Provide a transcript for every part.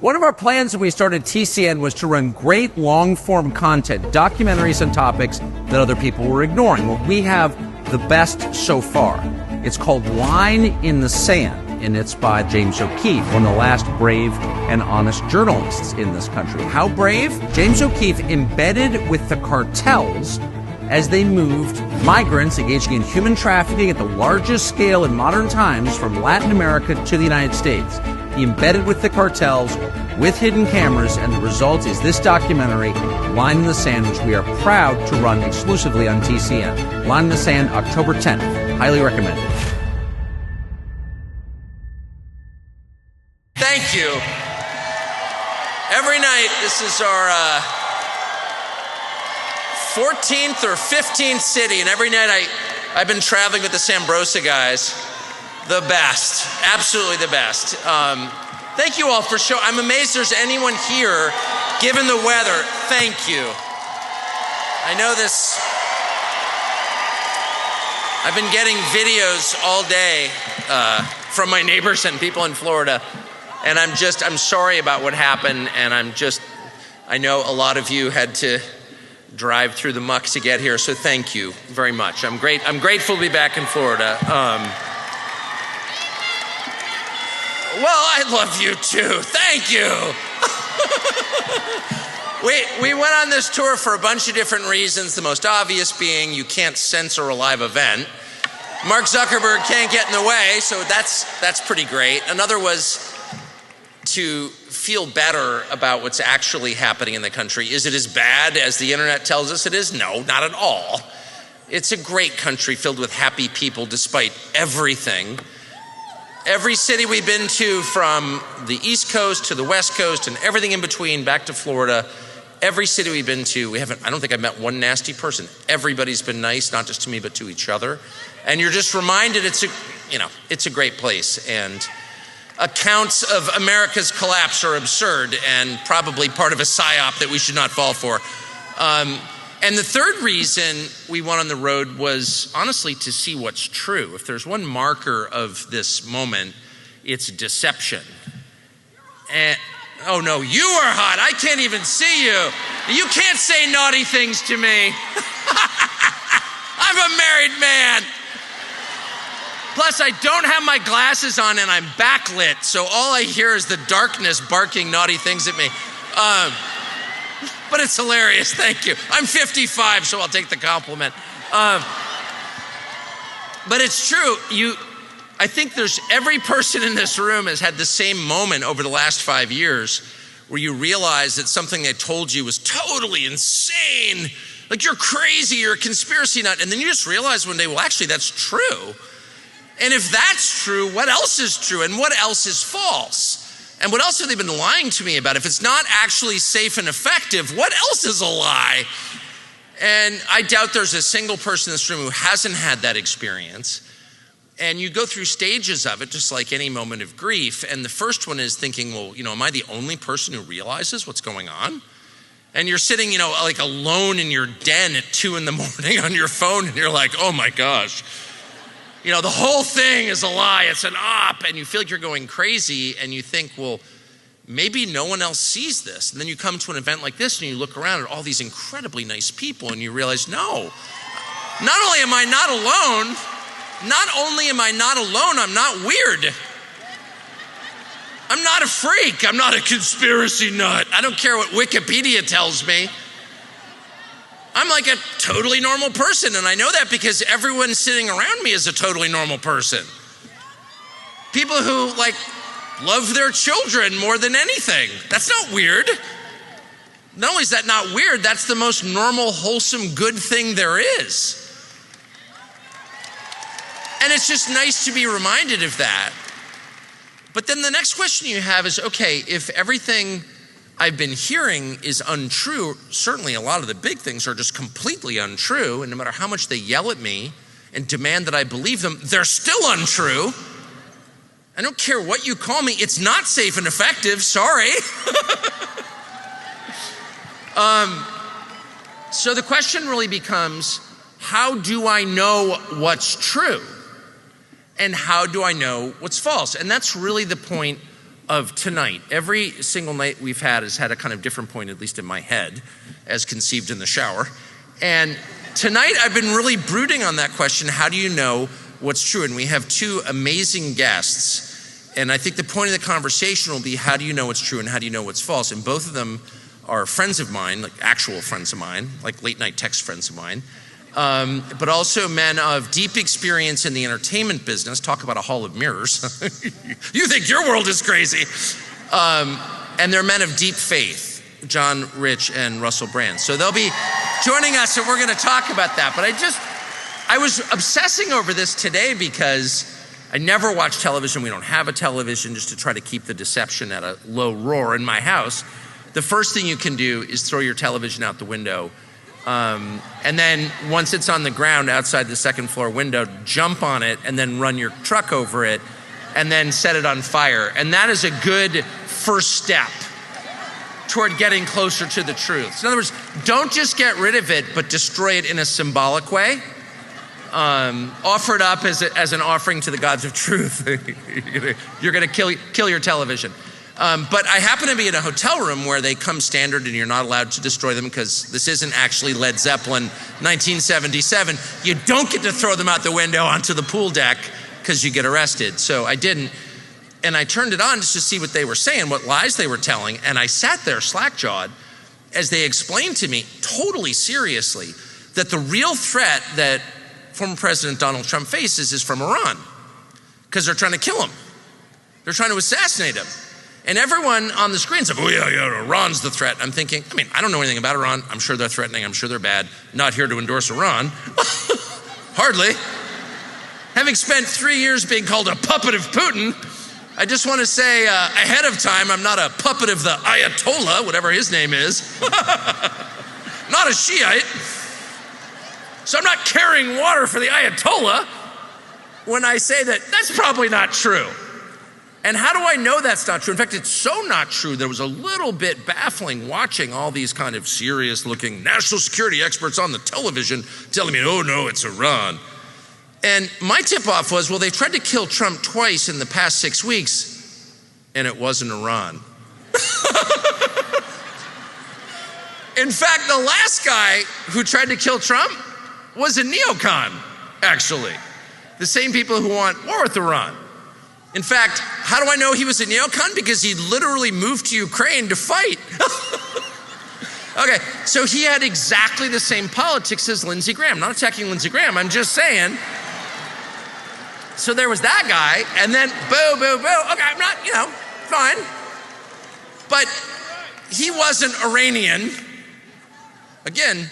One of our plans when we started TCN was to run great long-form content, documentaries on topics that other people were ignoring. Well, we have the best so far. It's called Line in the Sand, and it's by James O'Keefe, one of the last brave and honest journalists in this country. How brave? James O'Keefe embedded with the cartels as they moved migrants engaging in human trafficking at the largest scale in modern times from Latin America to the United States. He embedded with the cartels with hidden cameras, and the result is this documentary, Line in the Sand, which we are proud to run exclusively on TCN. Line in the Sand, October 10th. Highly recommended. Thank you. Every night, this is our 14th or 15th city, and every night I've been traveling with the Sambrosa guys. The best, absolutely the best. Thank you all for showing. I'm amazed there's anyone here, given the weather. Thank you. I know this. I've been getting videos all day from my neighbors and people in Florida, and I'm sorry about what happened, and I know a lot of you had to drive through the muck to get here, so thank you very much. I'm grateful to be back in Florida. Well, I love you too. Thank you. We went on this tour for a bunch of different reasons, the most obvious being you can't censor a live event. Mark Zuckerberg can't get in the way, so that's pretty great. Another was to feel better about what's actually happening in the country. Is it as bad as the internet tells us it is? No, not at all. It's a great country filled with happy people despite everything. Every city we've been to, from the East Coast to the West Coast and everything in between, back to Florida, every city we've been to, I don't think I've met one nasty person. Everybody's been nice, not just to me, but to each other. And you're just reminded it's a great place. And accounts of America's collapse are absurd and probably part of a psyop that we should not fall for. And the third reason we went on the road was honestly to see what's true. If there's one marker of this moment, it's deception. And, oh no, you are hot. I can't even see you. You can't say naughty things to me. I'm a married man. Plus, I don't have my glasses on and I'm backlit, so all I hear is the darkness barking naughty things at me. But it's hilarious, thank you. I'm 55, so I'll take the compliment. But it's true, I think every person in this room has had the same moment over the last 5 years where you realize that something they told you was totally insane. Like, you're crazy, you're a conspiracy nut. And then you just realize one day, well, actually, that's true. And if that's true, what else is true? And what else is false? And what else have they been lying to me about? If it's not actually safe and effective, what else is a lie? And I doubt there's a single person in this room who hasn't had that experience. And you go through stages of it, just like any moment of grief. And the first one is thinking, well, am I the only person who realizes what's going on? And you're sitting, like alone in your den at 2 a.m. on your phone, and you're like, oh my gosh. The whole thing is a lie, it's an op, and you feel like you're going crazy, and you think, well, maybe no one else sees this. And then you come to an event like this, and you look around at all these incredibly nice people, and you realize, no, not only am I not alone, I'm not weird. I'm not a freak, I'm not a conspiracy nut. I don't care what Wikipedia tells me. I'm like a totally normal person, and I know that because everyone sitting around me is a totally normal person. People who love their children more than anything. That's not weird. Not only is that not weird, that's the most normal, wholesome, good thing there is. And it's just nice to be reminded of that. But then the next question you have is, okay, if everything I've been hearing is untrue, certainly a lot of the big things are just completely untrue, and no matter how much they yell at me and demand that I believe them, they're still untrue. I don't care what you call me, it's not safe and effective, sorry. So the question really becomes, how do I know what's true? And how do I know what's false? And that's really the point of tonight. Every single night we've had has had a kind of different point, at least in my head, as conceived in the shower. And tonight I've been really brooding on that question, how do you know what's true? And we have two amazing guests. And I think the point of the conversation will be, how do you know what's true and how do you know what's false? And both of them are friends of mine, like actual friends of mine, like late night text friends of mine. But also men of deep experience in the entertainment business. Talk about a hall of mirrors. You think your world is crazy. And they're men of deep faith, John Rich and Russel Brand. So they'll be joining us and we're gonna talk about that. But I was obsessing over this today because I never watch television. We don't have a television, just to try to keep the deception at a low roar in my house. The first thing you can do is throw your television out the window. And then once it's on the ground outside the second floor window, jump on it and then run your truck over it and then set it on fire. And that is a good first step toward getting closer to the truth. So in other words, don't just get rid of it, but destroy it in a symbolic way. Offer it up as an offering to the gods of truth. You're gonna kill your television. But I happen to be in a hotel room where they come standard and you're not allowed to destroy them because this isn't actually Led Zeppelin 1977. You don't get to throw them out the window onto the pool deck because you get arrested. So I didn't. And I turned it on just to see what they were saying, what lies they were telling. And I sat there slack-jawed as they explained to me totally seriously that the real threat that former President Donald Trump faces is from Iran because they're trying to kill him. They're trying to assassinate him. And everyone on the screen said, oh yeah, Iran's the threat. I'm thinking, I don't know anything about Iran. I'm sure they're threatening. I'm sure they're bad. Not here to endorse Iran. Hardly. Having spent 3 years being called a puppet of Putin, I just want to say ahead of time, I'm not a puppet of the Ayatollah, whatever his name is. Not a Shiite. So I'm not carrying water for the Ayatollah when I say that that's probably not true. And how do I know that's not true? In fact, it's so not true that it was a little bit baffling watching all these kind of serious looking national security experts on the television telling me, oh no, it's Iran. And my tip off was, well, they've tried to kill Trump twice in the past 6 weeks and it wasn't Iran. In fact, the last guy who tried to kill Trump was a neocon, actually. The same people who want war with Iran. In fact, how do I know he was a neocon? Because he literally moved to Ukraine to fight. Okay, so he had exactly the same politics as Lindsey Graham. I'm not attacking Lindsey Graham, I'm just saying. So there was that guy, and then boo, boo, boo. Okay, I'm not, fine. But he wasn't Iranian. Again,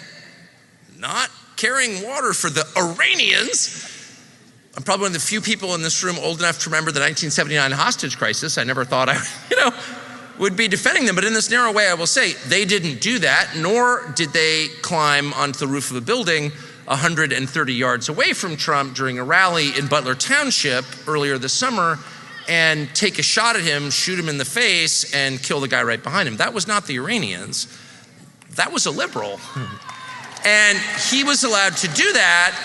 not carrying water for the Iranians. I'm probably one of the few people in this room old enough to remember the 1979 hostage crisis. I never thought I, would be defending them. But in this narrow way, I will say they didn't do that, nor did they climb onto the roof of a building 130 yards away from Trump during a rally in Butler Township earlier this summer and take a shot at him, shoot him in the face, and kill the guy right behind him. That was not the Iranians. That was a liberal. And he was allowed to do that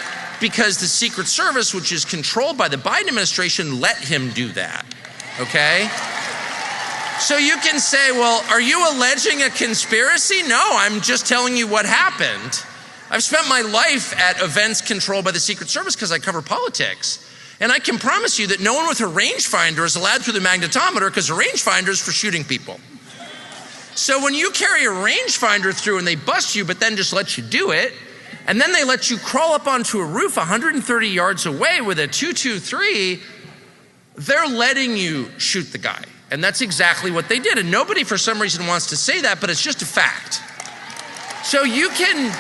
because the Secret Service, which is controlled by the Biden administration, let him do that, okay? So you can say, well, are you alleging a conspiracy? No, I'm just telling you what happened. I've spent my life at events controlled by the Secret Service because I cover politics. And I can promise you that no one with a rangefinder is allowed through the magnetometer because a rangefinder is for shooting people. So when you carry a rangefinder through and they bust you, but then just let you do it, and then they let you crawl up onto a roof 130 yards away with a .223, they're letting you shoot the guy. And that's exactly what they did. And nobody for some reason wants to say that, but it's just a fact. So you can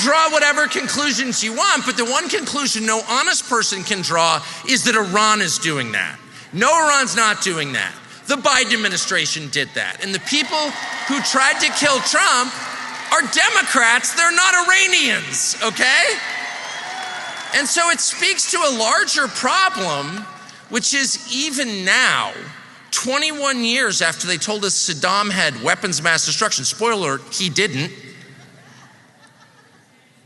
draw whatever conclusions you want, but the one conclusion no honest person can draw is that Iran is doing that. No, Iran's not doing that. The Biden administration did that. And the people who tried to kill Trump are Democrats, they're not Iranians, okay? And so it speaks to a larger problem, which is even now, 21 years after they told us Saddam had weapons of mass destruction, spoiler alert, he didn't.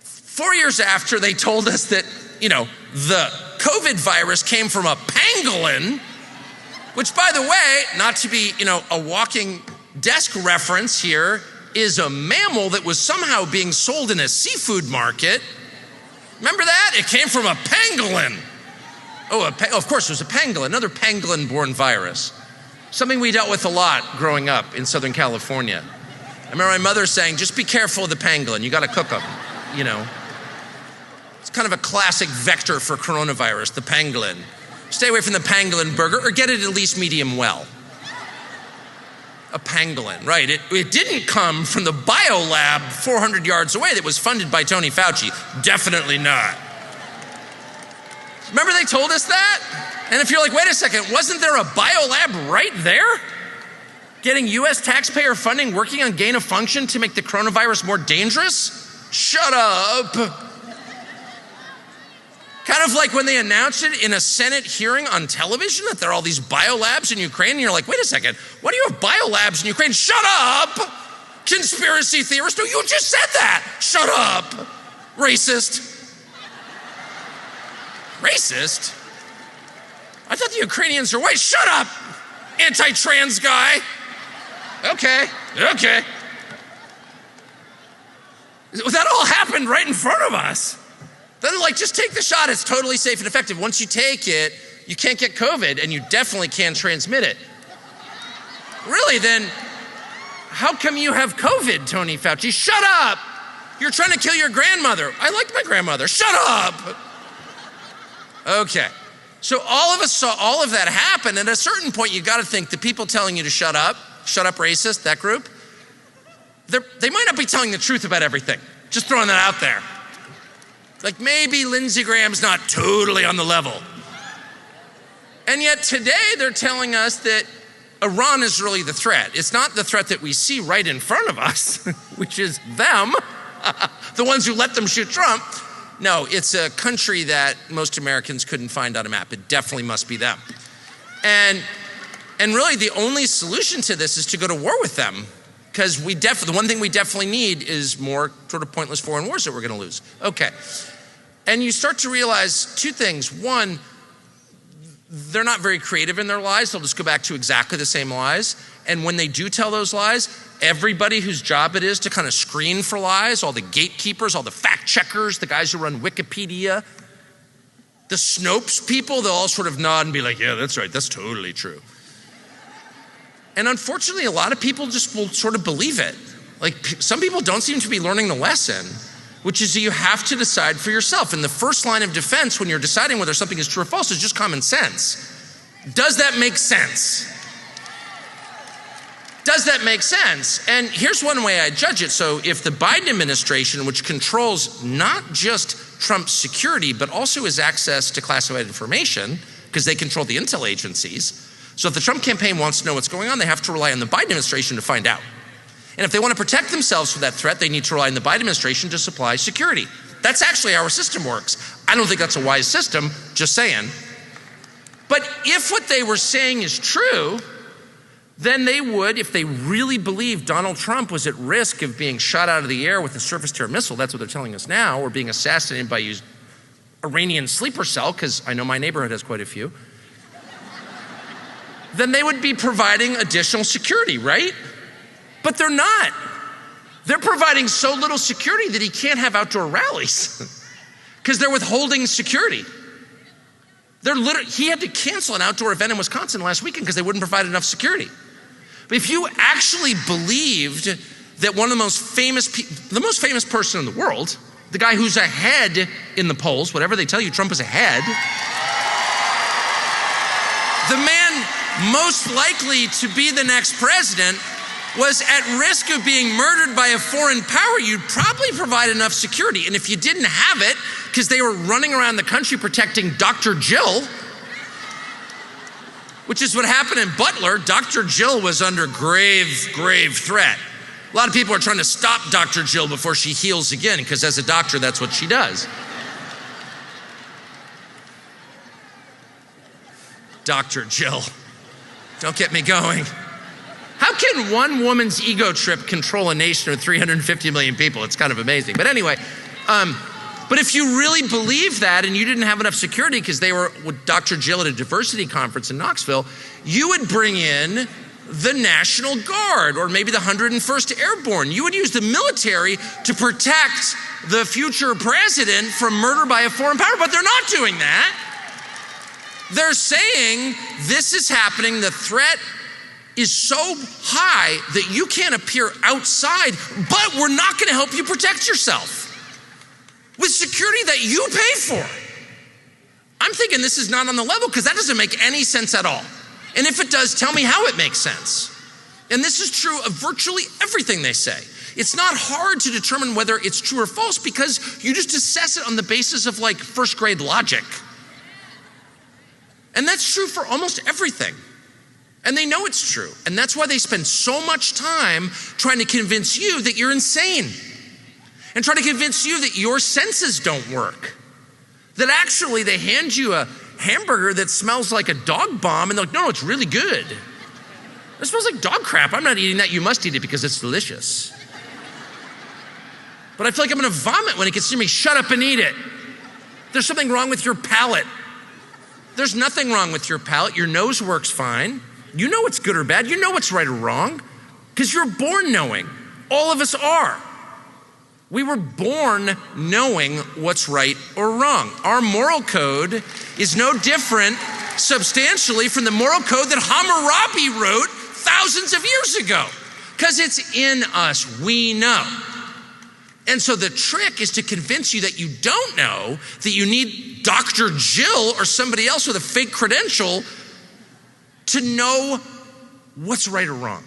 4 years after they told us that, the COVID virus came from a pangolin, which, by the way, not to be, a walking desk reference here, is a mammal that was somehow being sold in a seafood market. Remember that? It came from a pangolin. Of course, it was a pangolin, another pangolin-borne virus. Something we dealt with a lot growing up in Southern California. I remember my mother saying, just be careful of the pangolin. You got to cook them, It's kind of a classic vector for coronavirus, the pangolin. Stay away from the pangolin burger or get it at least medium well. A pangolin, right. It didn't come from the biolab 400 yards away that was funded by Tony Fauci. Definitely not. Remember they told us that? And if you're like, wait a second, wasn't there a biolab right there? Getting US taxpayer funding working on gain of function to make the coronavirus more dangerous? Shut up. Kind of like when they announced it in a Senate hearing on television that there are all these biolabs in Ukraine, and you're like, wait a second, why do you have biolabs in Ukraine? Shut up! Conspiracy theorist, no, you just said that! Shut up! Racist. Racist? I thought the Ukrainians are white. Shut up! Anti-trans guy. Okay. That all happened right in front of us. Then just take the shot, it's totally safe and effective. Once you take it, you can't get COVID and you definitely can't transmit it. Really, then, how come you have COVID, Tony Fauci? Shut up! You're trying to kill your grandmother. I liked my grandmother. Shut up! Okay, so all of us saw all of that happen, and at a certain point you gotta think the people telling you to shut up racist, that group, they might not be telling the truth about everything. Just throwing that out there. Like maybe Lindsey Graham's not totally on the level. And yet today they're telling us that Iran is really the threat. It's not the threat that we see right in front of us, which is them, the ones who let them shoot Trump. No, it's a country that most Americans couldn't find on a map. It definitely must be them. And really the only solution to this is to go to war with them. Because the one thing we definitely need is more sort of pointless foreign wars that we're gonna lose. Okay, and you start to realize two things. One, they're not very creative in their lies. They'll just go back to exactly the same lies. And when they do tell those lies, everybody whose job it is to kind of screen for lies, all the gatekeepers, all the fact checkers, the guys who run Wikipedia, the Snopes people, they'll all sort of nod and be like, yeah, that's right, that's totally true. And unfortunately, a lot of people just will sort of believe it. Like some people don't seem to be learning the lesson, which is that you have to decide for yourself. And the first line of defense when you're deciding whether something is true or false is just common sense. Does that make sense? Does that make sense? And here's one way I judge it. So if the Biden administration, which controls not just Trump's security, but also his access to classified information, because they control the intel agencies. So if the Trump campaign wants to know what's going on, they have to rely on the Biden administration to find out. And if they want to protect themselves from that threat, they need to rely on the Biden administration to supply security. That's actually how our system works. I don't think that's a wise system, just saying. But if what they were saying is true, then they would, if they really believed Donald Trump was at risk of being shot out of the air with a surface-to-air missile, that's what they're telling us now, or being assassinated by a Iranian sleeper cell, because I know my neighborhood has quite a few, then they would be providing additional security, right? But they're not. They're providing so little security that he can't have outdoor rallies because they're withholding security. He had to cancel an outdoor event in Wisconsin last weekend because they wouldn't provide enough security. But if you actually believed that one of the most famous person in the world, the guy who's ahead in the polls, whatever they tell you, Trump is ahead, the man most likely to be the next president was at risk of being murdered by a foreign power, you'd probably provide enough security. And if you didn't have it, because they were running around the country protecting Dr. Jill, which is what happened in Butler, Dr. Jill was under grave threat. A lot of people are trying to stop Dr. Jill before she heals again, because as a doctor, that's what she does. Dr. Jill. Don't get me going. How can one woman's ego trip control a nation of 350 million people? It's kind of amazing. But anyway, But if you really believe that and you didn't have enough security because they were with Dr. Jill at a diversity conference in Knoxville, you would bring in the National Guard or maybe the 101st Airborne. You would use the military to protect the future president from murder by a foreign power, but they're not doing that. They're saying this is happening, the threat is so high that you can't appear outside, but we're not gonna help you protect yourself with security that you pay for. I'm thinking this is not on the level because that doesn't make any sense at all. And if it does, tell me how it makes sense. And this is true of virtually everything they say. It's not hard to determine whether it's true or false because you just assess it on the basis of like first grade logic. And that's true for almost everything. And they know it's true. And that's why they spend so much time trying to convince you that you're insane and try to convince you that your senses don't work. That actually they hand you a hamburger that smells like a dog bomb and they're like, no, it's really good. It smells like dog crap. I'm not eating that. You must eat it because it's delicious. But I feel like I'm gonna vomit when it gets near me. Shut up and eat it. There's something wrong with your palate. There's nothing wrong with your palate. Your nose works fine. You know what's good or bad. You know what's right or wrong because you're born knowing. All of us are. We were born knowing what's right or wrong. Our moral code is no different substantially from the moral code that Hammurabi wrote thousands of years ago because it's in us. We know. And so the trick is to convince you that you don't know, that you need Dr. Jill or somebody else with a fake credential to know what's right or wrong.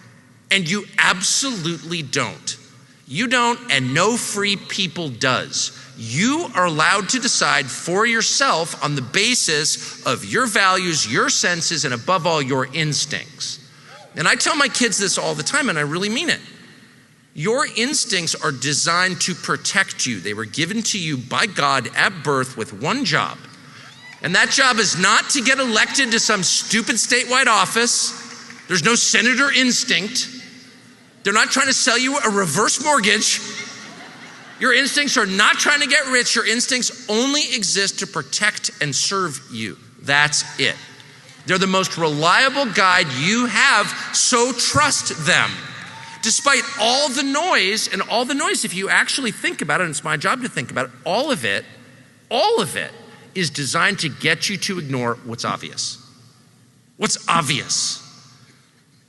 And you absolutely don't. You don't, and no free people does. You are allowed to decide for yourself on the basis of your values, your senses, and above all, your instincts. And I tell my kids this all the time, and I really mean it. Your instincts are designed to protect you. They were given to you by God at birth with one job. And that job is not to get elected to some stupid statewide office. There's no senator instinct. They're not trying to sell you a reverse mortgage. Your instincts are not trying to get rich. Your instincts only exist to protect and serve you. That's it. They're the most reliable guide you have, so trust them. Despite all the noise, and all the noise, if you actually think about it, and it's my job to think about it, all of it is designed to get you to ignore what's obvious. What's obvious?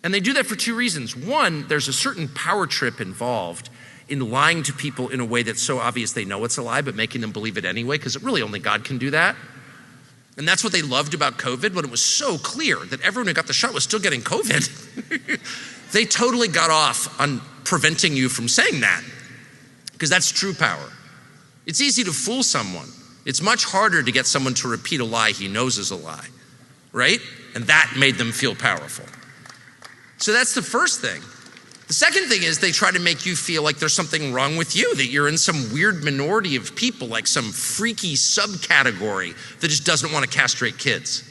And they do that for two reasons. One, there's a certain power trip involved in lying to people in a way that's so obvious they know it's a lie, but making them believe it anyway, because really only God can do that. And that's what they loved about COVID, when it was so clear that everyone who got the shot was still getting COVID. They totally got off on preventing you from saying that, because that's true power. It's easy to fool someone. It's much harder to get someone to repeat a lie he knows is a lie, right? And that made them feel powerful. So that's the first thing. The second thing is they try to make you feel like there's something wrong with you, that you're in some weird minority of people, like some freaky subcategory that just doesn't want to castrate kids.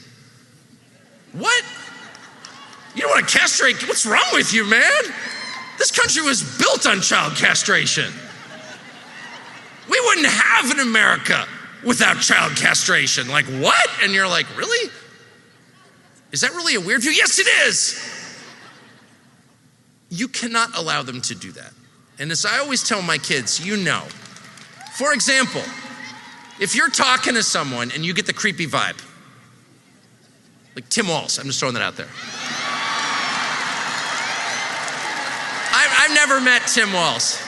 What? You don't want to castrate? What's wrong with you, man? This country was built on child castration. We wouldn't have an America without child castration. Like, what? And you're like, really? Is that really a weird view? Yes, it is. You cannot allow them to do that. And as I always tell my kids, you know. For example, if you're talking to someone and you get the creepy vibe, like Tim Walz, I'm just throwing that out there. I've never met Tim Walz.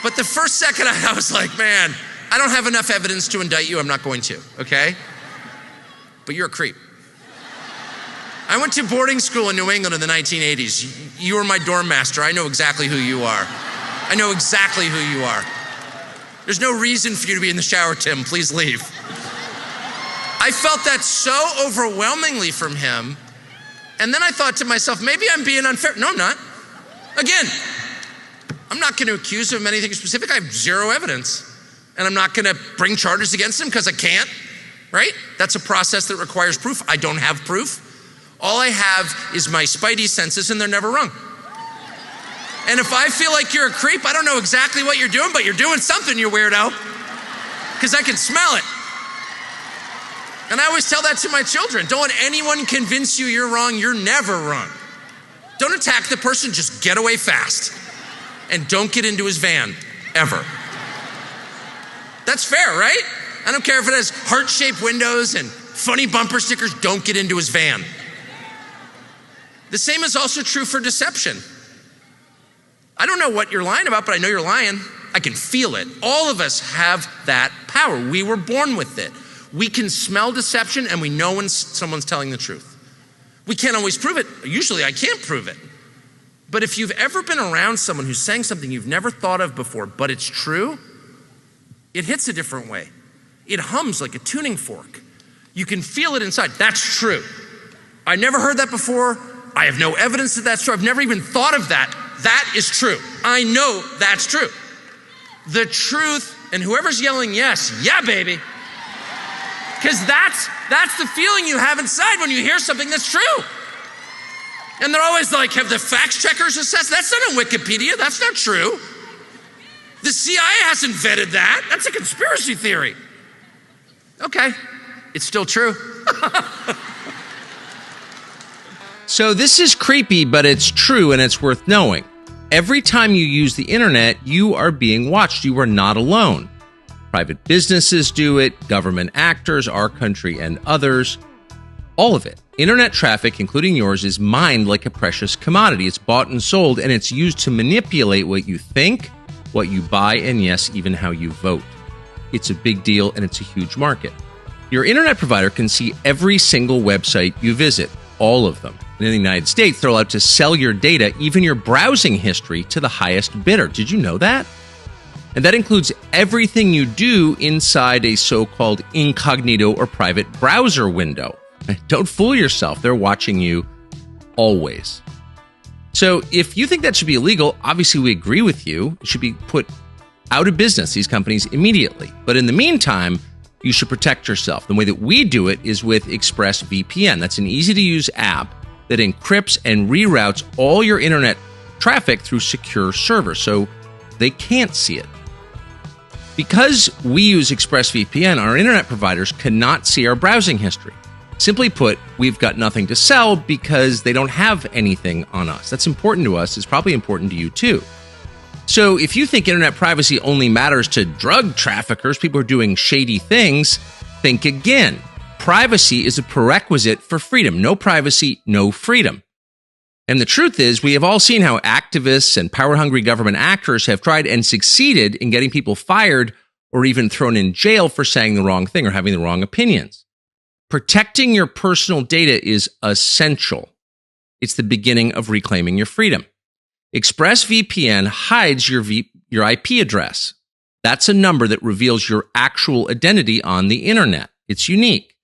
But the first second I was like, man, I don't have enough evidence to indict you, I'm not going to, okay? But you're a creep. I went to boarding school in New England in the 1980s. You were my dorm master. I know exactly who you are. I know exactly who you are. There's no reason for you to be in the shower, Tim. Please leave. I felt that so overwhelmingly from him. And then I thought to myself, maybe I'm being unfair. No, I'm not. Again, I'm not going to accuse him of anything specific. I have zero evidence. And I'm not going to bring charges against him because I can't, right? That's a process that requires proof. I don't have proof. All I have is my spidey senses, and they're never wrong. And if I feel like you're a creep, I don't know exactly what you're doing, but you're doing something, you weirdo. because I can smell it. And I always tell that to my children. Don't let anyone convince you you're wrong. You're never wrong. Don't attack the person, just get away fast. And don't get into his van, ever. That's fair, right? I don't care if it has heart-shaped windows and funny bumper stickers, don't get into his van. The same is also true for deception. I don't know what you're lying about, but I know you're lying. I can feel it. All of us have that power. We were born with it. We can smell deception and we know when someone's telling the truth. We can't always prove it. Usually I can't prove it. But if you've ever been around someone who's saying something you've never thought of before, but it's true, it hits a different way. It hums like a tuning fork. You can feel it inside. That's true. I never heard that before. I have no evidence that that's true. I've never even thought of that. That is true. I know that's true. The truth, and whoever's yelling yes, yeah, baby. Because that's the feeling you have inside when you hear something that's true. And they're always like, have the fact checkers assessed? That's not on Wikipedia. That's not true. The CIA hasn't vetted that. That's a conspiracy theory. Okay, it's still true. So this is creepy, but it's true and it's worth knowing. Every time you use the internet, you are being watched. You are not alone. Private businesses do it, government actors, our country, and others. All of it. Internet traffic, including yours, is mined like a precious commodity. It's bought and sold, and it's used to manipulate what you think, what you buy, and yes, even how you vote. It's a big deal, and it's a huge market. Your internet provider can see every single website you visit, all of them. And in the United States, they're allowed to sell your data, even your browsing history, to the highest bidder. Did you know that? And that includes everything you do inside a so-called incognito or private browser window. Don't fool yourself. They're watching you always. So if you think that should be illegal, obviously we agree with you. It should be put out of business, these companies, immediately. But in the meantime, you should protect yourself. The way that we do it is with ExpressVPN. That's an easy-to-use app that encrypts and reroutes all your internet traffic through secure servers, so they can't see it. Because we use ExpressVPN, our internet providers cannot see our browsing history. Simply put, we've got nothing to sell because they don't have anything on us. That's important to us. It's probably important to you too. So if you think internet privacy only matters to drug traffickers, people who are doing shady things, think again. Privacy is a prerequisite for freedom. No privacy, no freedom. And the truth is, we have all seen how activists and power-hungry government actors have tried and succeeded in getting people fired or even thrown in jail for saying the wrong thing or having the wrong opinions. Protecting your personal data is essential. It's the beginning of reclaiming your freedom. ExpressVPN hides your IP address. That's a number that reveals your actual identity on the internet. It's unique.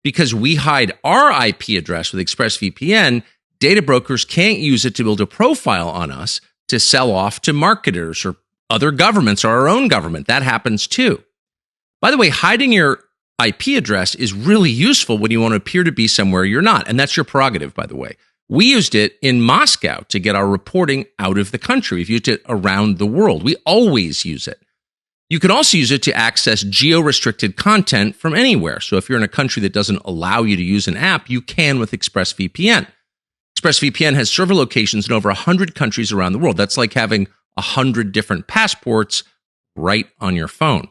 Because we hide our IP address with ExpressVPN, data brokers can't use it to build a profile on us to sell off to marketers or other governments or our own government. That happens too. By the way, hiding your IP address is really useful when you want to appear to be somewhere you're not. And that's your prerogative, by the way. We used it in Moscow to get our reporting out of the country. We've used it around the world. We always use it. You can also use it to access geo-restricted content from anywhere. So if you're in a country that doesn't allow you to use an app, you can with ExpressVPN. ExpressVPN has server locations in over 100 countries around the world. That's like having 100 different passports right on your phone.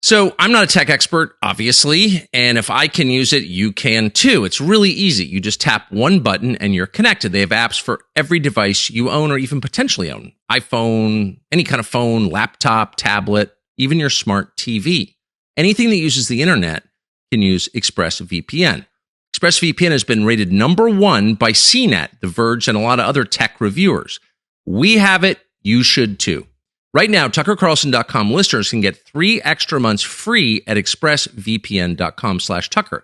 So I'm not a tech expert, obviously, and if I can use it, you can too. It's really easy. You just tap one button and you're connected. They have apps for every device you own or even potentially own. iPhone, any kind of phone, laptop, tablet, even your smart TV. Anything that uses the internet can use ExpressVPN. ExpressVPN has been rated #1 by CNET, The Verge, and a lot of other tech reviewers. We have it. You should too. Right now, TuckerCarlson.com listeners can get 3 extra months free at expressvpn.com/Tucker.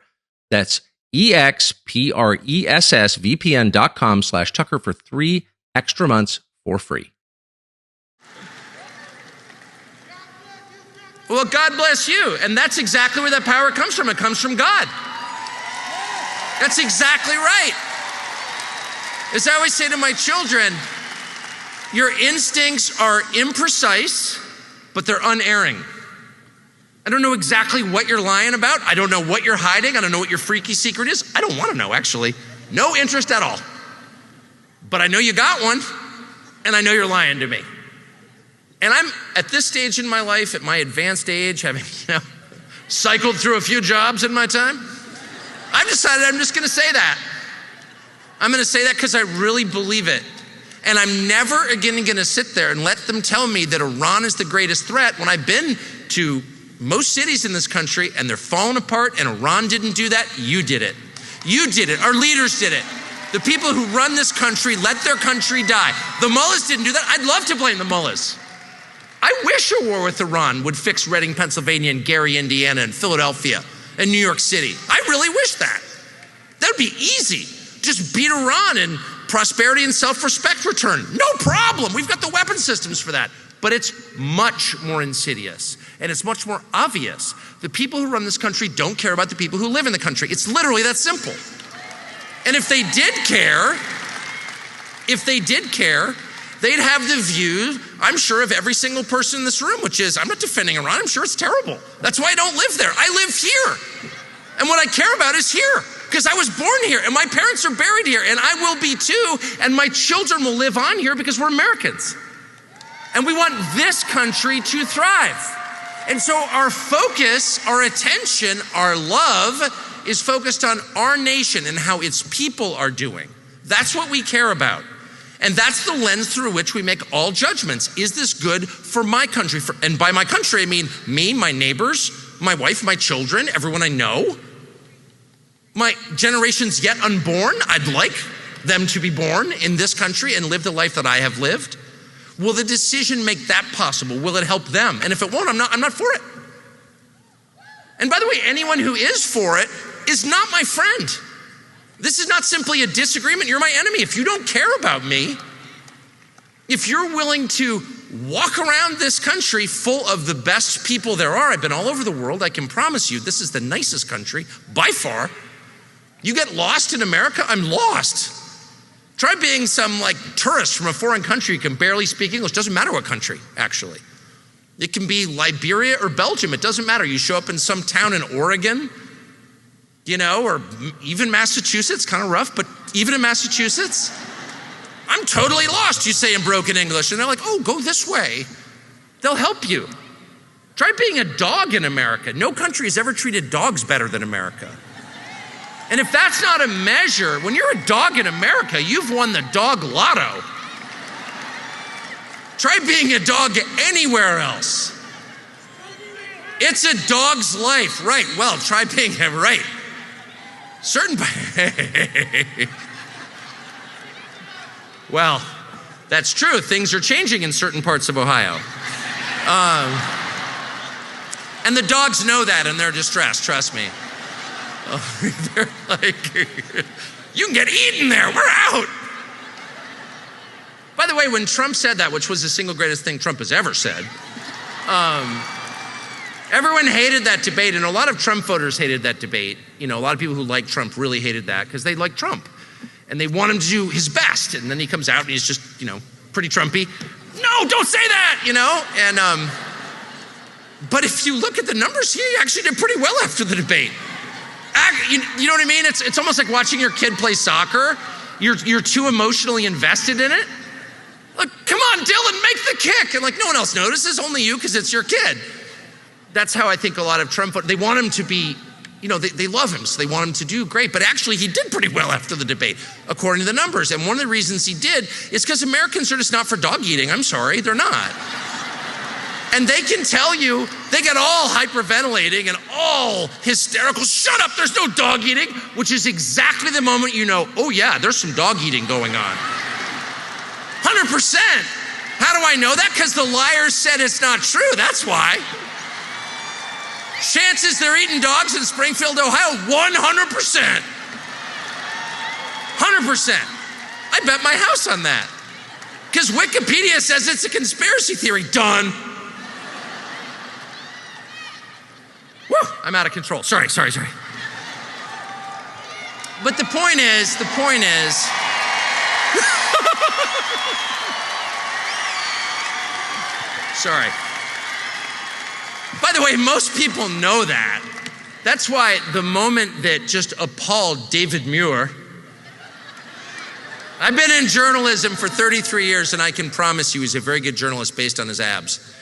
That's expressvpn.com/Tucker for 3 extra months for free. Well, God bless you. And that's exactly where that power comes from. It comes from God. That's exactly right. As I always say to my children, your instincts are imprecise, but they're unerring. I don't know exactly what you're lying about. I don't know what you're hiding. I don't know what your freaky secret is. I don't want to know, actually. No interest at all. But I know you got one, and I know you're lying to me. And I'm at this stage in my life, at my advanced age, having, cycled through a few jobs in my time, I've decided I'm just going to say that. I'm going to say that because I really believe it. And I'm never again going to sit there and let them tell me that Iran is the greatest threat when I've been to most cities in this country and they're falling apart, and Iran didn't do that. You did it. You did it. Our leaders did it. The people who run this country let their country die. The mullahs didn't do that. I'd love to blame the mullahs. I wish a war with Iran would fix Reading, Pennsylvania, and Gary, Indiana, and Philadelphia, and New York City. I really wish that. That'd be easy. Just beat Iran and prosperity and self-respect return. No problem. We've got the weapon systems for that. But it's much more insidious, and it's much more obvious. The people who run this country don't care about the people who live in the country. It's literally that simple. And if they did care, they'd have the view, I'm sure, of every single person in this room, which is, I'm not defending Iran, I'm sure it's terrible. That's why I don't live there. I live here. And what I care about is here, because I was born here, and my parents are buried here, and I will be too, and my children will live on here because we're Americans. And we want this country to thrive. And so our focus, our attention, our love is focused on our nation and how its people are doing. That's what we care about. And that's the lens through which we make all judgments. Is this good for my country? And by my country, I mean me, my neighbors, my wife, my children, everyone I know, my generations yet unborn. I'd like them to be born in this country and live the life that I have lived. Will the decision make that possible? Will it help them? And if it won't, I'm not for it. And by the way, anyone who is for it is not my friend. This is not simply a disagreement. You're my enemy. If you don't care about me, if you're willing to walk around this country full of the best people there are, I've been all over the world, I can promise you this is the nicest country by far. You get lost in America, I'm lost. Try being some tourist from a foreign country who can barely speak English. Doesn't matter what country, actually. It can be Liberia or Belgium. It doesn't matter. You show up in some town in Oregon, or even Massachusetts, kind of rough, but even in Massachusetts, I'm totally lost, you say in broken English. And they're like, oh, go this way. They'll help you. Try being a dog in America. No country has ever treated dogs better than America. And if that's not a measure, when you're a dog in America, you've won the dog lotto. Try being a dog anywhere else. It's a dog's life, right? Well, try being right. Well, that's true. Things are changing in certain parts of Ohio. And the dogs know that and they're distressed, trust me. They're like, you can get eaten there, we're out. By the way, when Trump said that, which was the single greatest thing Trump has ever said, everyone hated that debate, and a lot of Trump voters hated that debate. A lot of people who like Trump really hated that because they like Trump. And they want him to do his best. And then he comes out and he's just, pretty Trumpy. No, don't say that, And, but if you look at the numbers, he actually did pretty well after the debate. You know what I mean? It's almost like watching your kid play soccer. You're too emotionally invested in it. Like, come on, Dylan, make the kick. And no one else notices, only you, because it's your kid. That's how I think a lot of Trump voters, they want him to be, they love him, so they want him to do great. But actually, he did pretty well after the debate, according to the numbers. And one of the reasons he did is because Americans are just not for dog eating. I'm sorry, they're not. And they can tell you, they get all hyperventilating and all hysterical. Shut up, there's no dog eating, which is exactly the moment you know, oh yeah, there's some dog eating going on. 100%. How do I know that? Because the liars said it's not true, that's why. Chances they're eating dogs in Springfield, Ohio, 100%. 100%. I bet my house on that. Because Wikipedia says it's a conspiracy theory. Done. Woo, I'm out of control. Sorry. But the point is, sorry. By the way, most people know that. That's why the moment that just appalled David Muir. I've been in journalism for 33 years, and I can promise you he's a very good journalist based on his abs.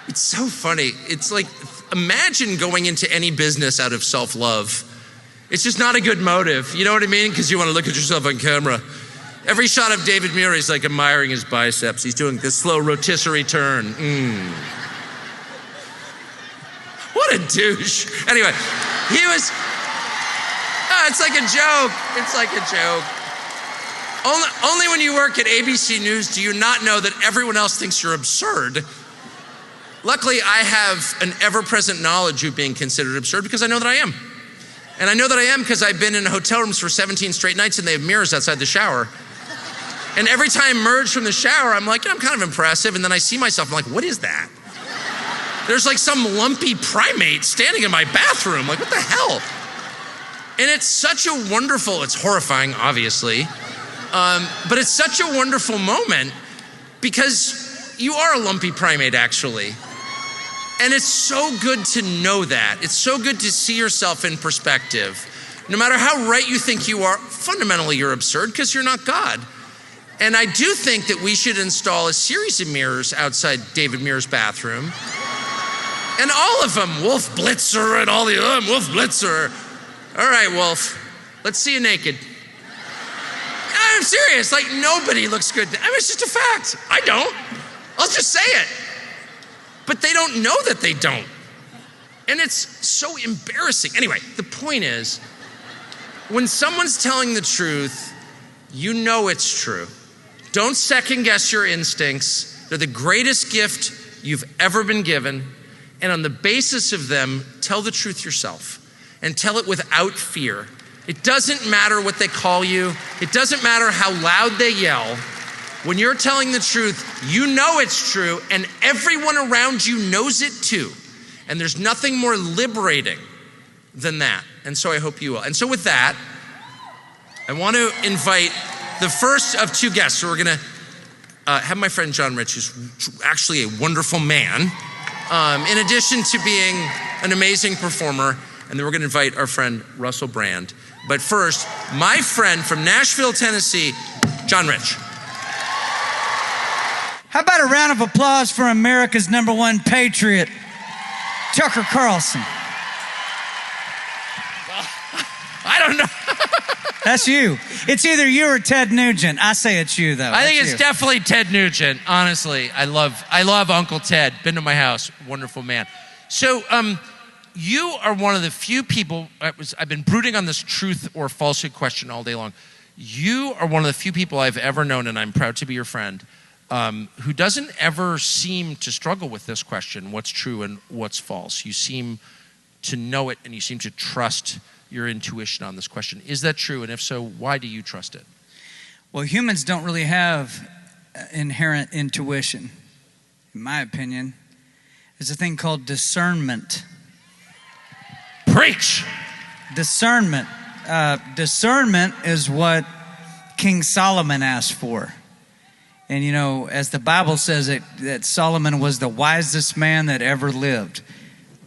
It's so funny. It's like, imagine going into any business out of self-love. It's just not a good motive. You know what I mean? Because you want to look at yourself on camera. Every shot of David Muir, he's like admiring his biceps. He's doing this slow rotisserie turn. What a douche. Anyway, he was, it's like a joke. It's like a joke. Only when you work at ABC News do you not know that everyone else thinks you're absurd. Luckily, I have an ever-present knowledge of being considered absurd because I know that I am. And I know that I am because I've been in hotel rooms for 17 straight nights and they have mirrors outside the shower. And every time I emerge from the shower, I'm like, I'm kind of impressive. And then I see myself, I'm like, what is that? There's like some lumpy primate standing in my bathroom. Like, what the hell? And it's such a wonderful, it's horrifying, obviously. But it's such a wonderful moment because you are a lumpy primate, actually. And it's so good to know that. It's so good to see yourself in perspective. No matter how right you think you are, fundamentally you're absurd because you're not God. And I do think that we should install a series of mirrors outside David Muir's bathroom. And all of them, Wolf Blitzer and all the other Wolf Blitzer. All right, Wolf, let's see you naked. I'm serious, like nobody looks good. I mean, it's just a fact. I don't. I'll just say it. But they don't know that they don't. And it's so embarrassing. Anyway, the point is, when someone's telling the truth, you know it's true. Don't second guess your instincts. They're the greatest gift you've ever been given. And on the basis of them, tell the truth yourself. And tell it without fear. It doesn't matter what they call you. It doesn't matter how loud they yell. When you're telling the truth, you know it's true, and everyone around you knows it too. And there's nothing more liberating than that. And so I hope you will. And so with that, I want to invite the first of two guests. So we're going to have my friend John Rich, who's actually a wonderful man, in addition to being an amazing performer. And then we're going to invite our friend Russell Brand. But first, my friend from Nashville, Tennessee, John Rich. How about a round of applause for America's #1 patriot, Tucker Carlson? I don't know. That's you. It's either you or Ted Nugent. I say it's you, though. I think it's definitely Ted Nugent, honestly. I love Uncle Ted. Been to my house. Wonderful man. So, you are one of the few people, I've been brooding on this truth or falsehood question all day long. You are one of the few people I've ever known, and I'm proud to be your friend, who doesn't ever seem to struggle with this question, what's true and what's false. You seem to know it, and you seem to trust your intuition on this question. Is that true? And if so, why do you trust it? Well, humans don't really have inherent intuition, in my opinion. There's a thing called discernment. Preach! Discernment. Discernment is what King Solomon asked for. And you know, as the Bible says that Solomon was the wisest man that ever lived.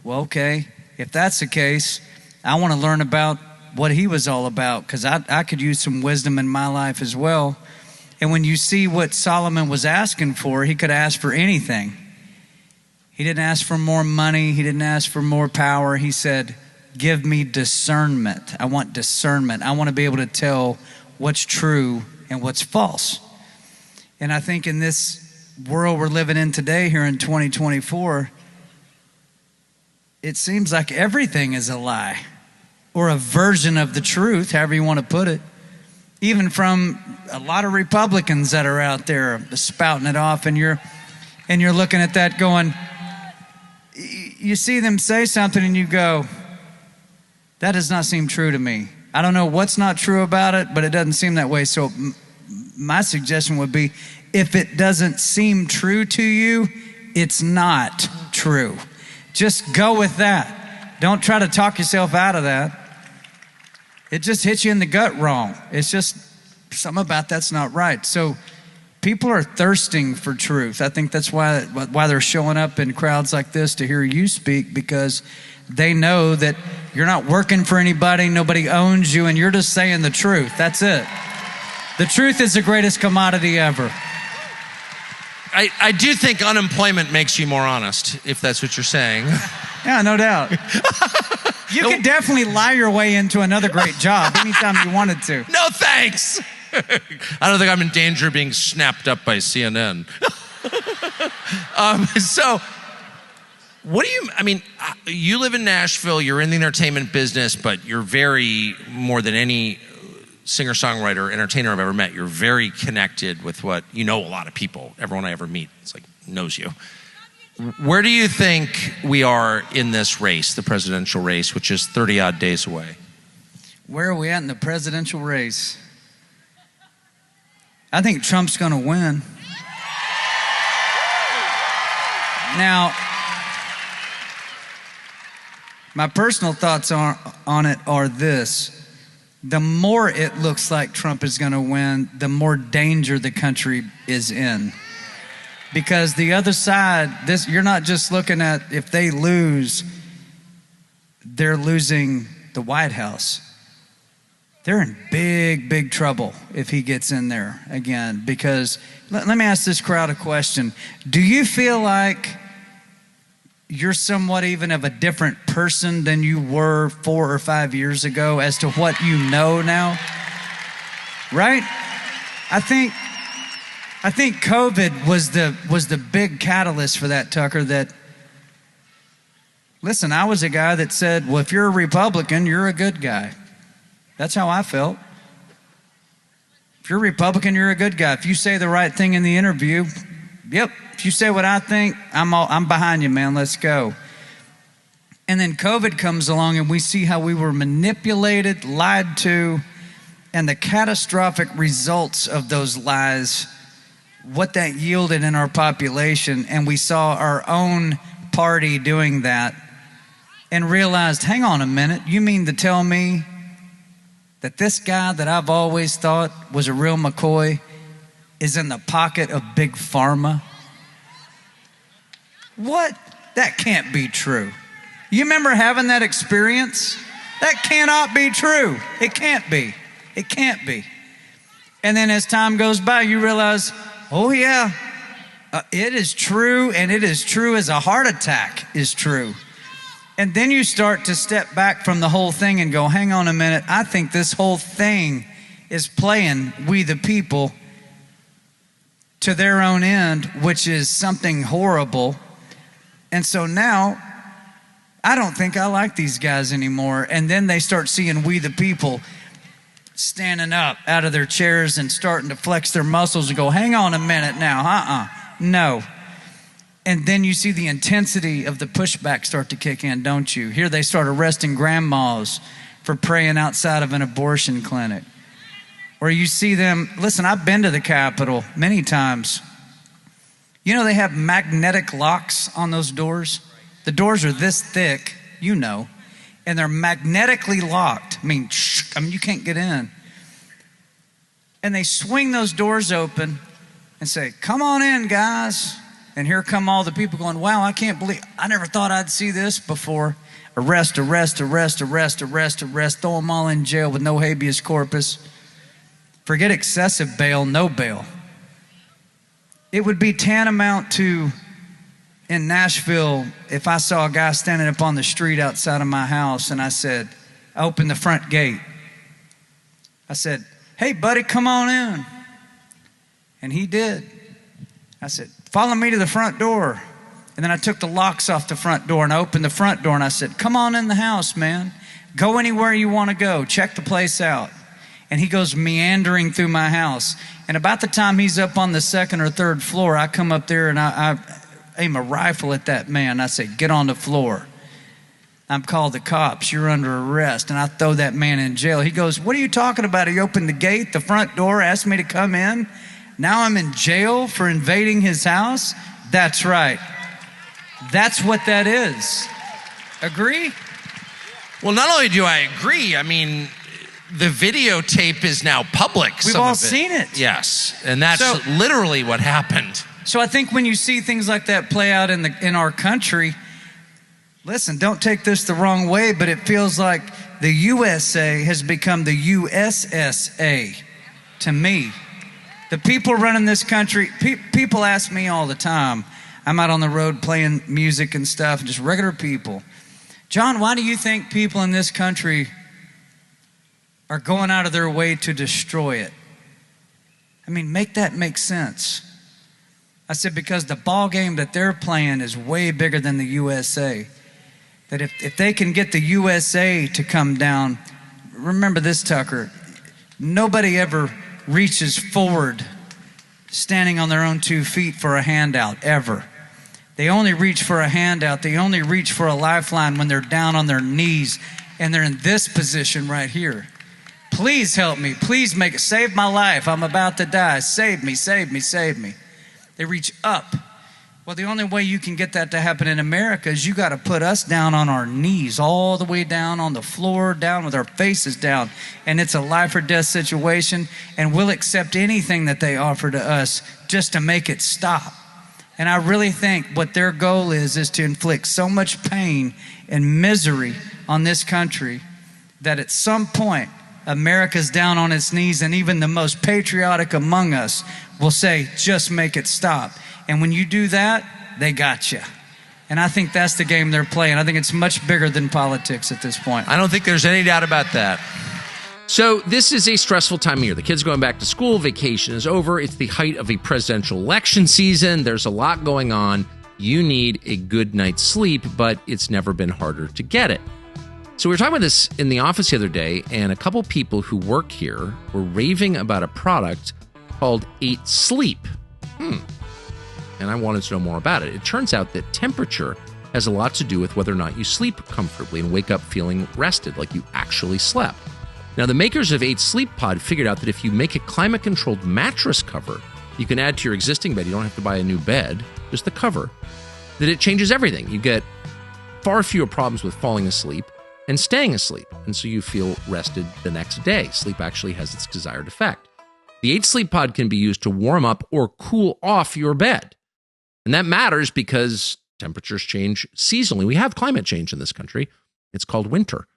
Well, okay, if that's the case, I want to learn about what he was all about, because I could use some wisdom in my life as well. And when you see what Solomon was asking for, he could ask for anything. He didn't ask for more money. He didn't ask for more power. He said, give me discernment. I want discernment. I want to be able to tell what's true and what's false. And I think in this world we're living in today, here in 2024, it seems like everything is a lie or a version of the truth, however you want to put it. Even from a lot of Republicans that are out there spouting it off, and you're looking at that going, you see them say something and you go, that does not seem true to me. I don't know what's not true about it, but it doesn't seem that way. So my suggestion would be, if it doesn't seem true to you, it's not true. Just go with that. Don't try to talk yourself out of that. It just hits you in the gut wrong. It's just something about that's not right. So people are thirsting for truth. I think that's why they're showing up in crowds like this to hear you speak, because they know that you're not working for anybody, nobody owns you, and you're just saying the truth. That's it. The truth is the greatest commodity ever. I do think unemployment makes you more honest, if that's what you're saying. Yeah, no doubt. You could definitely lie your way into another great job anytime you wanted to. No thanks. I don't think I'm in danger of being snapped up by CNN. So, what do you live in Nashville, you're in the entertainment business, but you're very, more than any singer-songwriter, entertainer I've ever met, you're very connected with a lot of people. Everyone I ever meet, knows you. Where do you think we are in this race, the presidential race, which is 30-odd days away? Where are we at in the presidential race? I think Trump's going to win. Now, my personal thoughts on it are this. The more it looks like Trump is going to win, the more danger the country is in. Because the other side, you're not just looking at if they lose, they're losing the White House. They're in big, big trouble if he gets in there again. Because let me ask this crowd a question. Do you feel like you're somewhat even of a different person than you were 4 or 5 years ago as to what you know now? Right? I think COVID was the big catalyst for that, Tucker, that, listen, I was a guy that said, well, if you're a Republican, you're a good guy. That's how I felt. If you're a Republican, you're a good guy. If you say the right thing in the interview, yep. If you say what I think, I'm behind you, man. Let's go. And then COVID comes along and we see how we were manipulated, lied to, and the catastrophic results of those lies, what that yielded in our population. And we saw our own party doing that and realized, hang on a minute, you mean to tell me that this guy that I've always thought was a real McCoy is in the pocket of Big Pharma? What? That can't be true. You remember having that experience? That cannot be true. It can't be. It can't be. And then as time goes by, you realize, oh yeah, it is true, and it is true as a heart attack is true. And then you start to step back from the whole thing and go, hang on a minute, I think this whole thing is playing we the people to their own end, which is something horrible. And so now, I don't think I like these guys anymore. And then they start seeing we the people standing up out of their chairs and starting to flex their muscles and go, hang on a minute now, no. And then you see the intensity of the pushback start to kick in, don't you? Here they start arresting grandmas for praying outside of an abortion clinic. Or you see them, listen, I've been to the Capitol many times. You know they have magnetic locks on those doors? The doors are this thick, you know, and they're magnetically locked. I mean, you can't get in. And they swing those doors open and say, come on in, guys. And here come all the people going, wow, I can't believe, I never thought I'd see this before. Arrest, arrest, arrest, arrest, arrest, arrest, throw them all in jail with no habeas corpus. Forget excessive bail, no bail. It would be tantamount to, in Nashville, if I saw a guy standing up on the street outside of my house and I opened the front gate. I said, hey, buddy, come on in. And he did. I said, follow me to the front door. And then I took the locks off the front door and I opened the front door and I said, come on in the house, man. Go anywhere you want to go. Check the place out. And he goes meandering through my house. And about the time he's up on the second or third floor, I come up there and I aim a rifle at that man. I say, get on the floor. I'm called the cops. You're under arrest. And I throw that man in jail. He goes, what are you talking about? He opened the gate, the front door, asked me to come in. Now I'm in jail for invading his house? That's right. That's what that is. Agree? Well, not only do I agree, I mean, the videotape is now public. We've all seen it. Yes, and that's literally what happened. So I think when you see things like that play out in our country, listen, don't take this the wrong way, but it feels like the USA has become the USSA to me. The people running this country, people ask me all the time. I'm out on the road playing music and stuff, just regular people. John, why do you think people in this country are going out of their way to destroy it? I mean, make that make sense. I said, because the ball game that they're playing is way bigger than the USA. That if they can get the USA to come down, remember this, Tucker, nobody ever reaches forward standing on their own 2 feet for a handout, ever. They only reach for a handout. They only reach for a lifeline when they're down on their knees and they're in this position right here. Please help me. Please save my life. I'm about to die. Save me, save me, save me. They reach up. Well, the only way you can get that to happen in America is you got to put us down on our knees, all the way down on the floor, down with our faces down. And it's a life or death situation, and we'll accept anything that they offer to us just to make it stop. And I really think what their goal is to inflict so much pain and misery on this country that at some point, America's down on its knees, and even the most patriotic among us will say, just make it stop. And when you do that, they got you. And I think that's the game they're playing. I think it's much bigger than politics at this point. I don't think there's any doubt about that. So this is a stressful time of year. The kids are going back to school. Vacation is over. It's the height of a presidential election season. There's a lot going on. You need a good night's sleep, but it's never been harder to get it. So we were talking about this in the office the other day, and a couple people who work here were raving about a product called 8 Sleep. And I wanted to know more about it. It turns out that temperature has a lot to do with whether or not you sleep comfortably and wake up feeling rested, like you actually slept. Now, the makers of 8 Sleep Pod figured out that if you make a climate-controlled mattress cover, you can add to your existing bed. You don't have to buy a new bed, just the cover. That it changes everything. You get far fewer problems with falling asleep and staying asleep, and so you feel rested the next day. Sleep actually has its desired effect. The 8 Sleep Pod can be used to warm up or cool off your bed. And that matters because temperatures change seasonally. We have climate change in this country. It's called winter.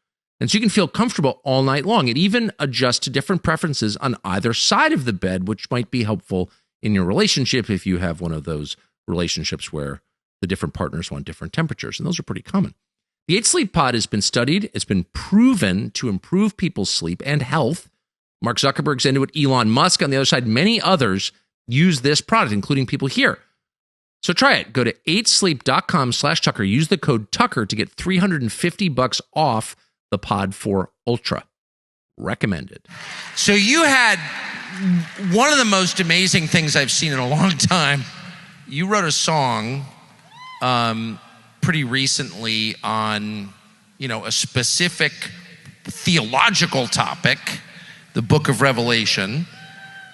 And so you can feel comfortable all night long. It even adjusts to different preferences on either side of the bed, which might be helpful in your relationship if you have one of those relationships where the different partners want different temperatures. And those are pretty common. The 8 Sleep Pod has been studied. It's been proven to improve people's sleep and health. Mark Zuckerberg's into it. Elon Musk on the other side. Many others use this product, including people here. So try it. Go to 8sleep.com/Tucker. Use the code Tucker to get $350 off the Pod 4 Ultra. Recommended. So you had one of the most amazing things I've seen in a long time. You wrote a song pretty recently on, a specific theological topic, the book of Revelation,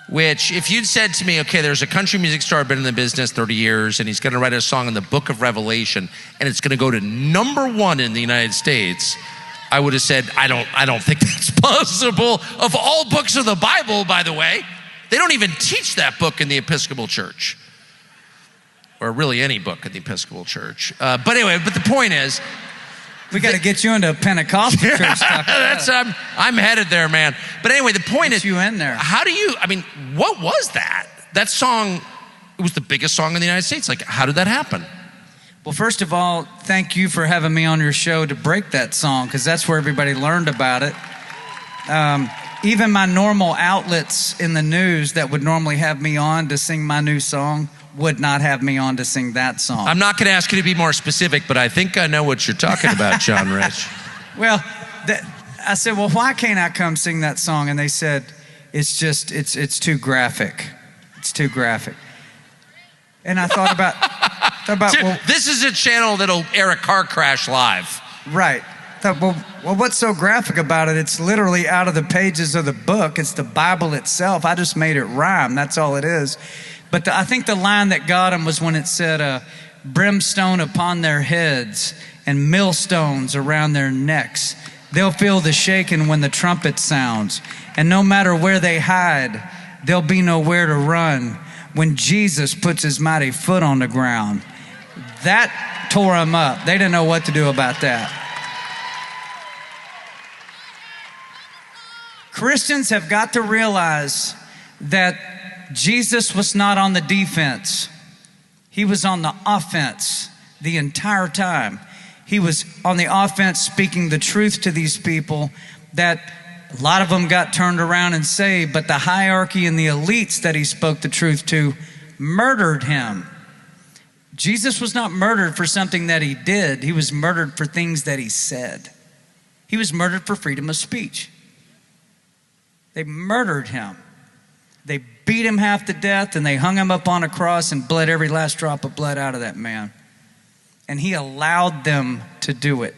which if you'd said to me, okay, there's a country music star been in the business 30 years and he's going to write a song in the book of Revelation and it's going to go to #1 in the United States, I would have said, I don't think that's possible. Of all books of the Bible, by the way, they don't even teach that book in the Episcopal Church, or really any book in the Episcopal Church. But the point is, we got to get you into a Pentecostal church. I'm headed there, man. But anyway, the point is, you in there. What was that? That song, it was the biggest song in the United States. Like, how did that happen? Well, first of all, thank you for having me on your show to break that song, because that's where everybody learned about it. Even my normal outlets in the news that would normally have me on to sing my new song would not have me on to sing that song. I'm not going to ask you to be more specific, but I think I know what you're talking about, John Rich. Well, I said, well, why can't I come sing that song? And they said, it's too graphic. It's too graphic. And I thought about, this is a channel that'll air a car crash live. Right. Thought, well, what's so graphic about it? It's literally out of the pages of the book. It's the Bible itself. I just made it rhyme. That's all it is. But I think the line that got him was when it said, brimstone upon their heads and millstones around their necks. they'll feel the shaking when the trumpet sounds. And no matter where they hide, there'll be nowhere to run when Jesus puts his mighty foot on the ground. That tore them up. They didn't know what to do about that. Christians have got to realize that Jesus was not on the defense. He was on the offense the entire time. He was on the offense speaking the truth to these people that a lot of them got turned around and saved, but the hierarchy and the elites that he spoke the truth to murdered him. Jesus was not murdered for something that he did. He was murdered for things that he said. He was murdered for freedom of speech. They murdered him. They beat him half to death, and they hung him up on a cross and bled every last drop of blood out of that man. And he allowed them to do it.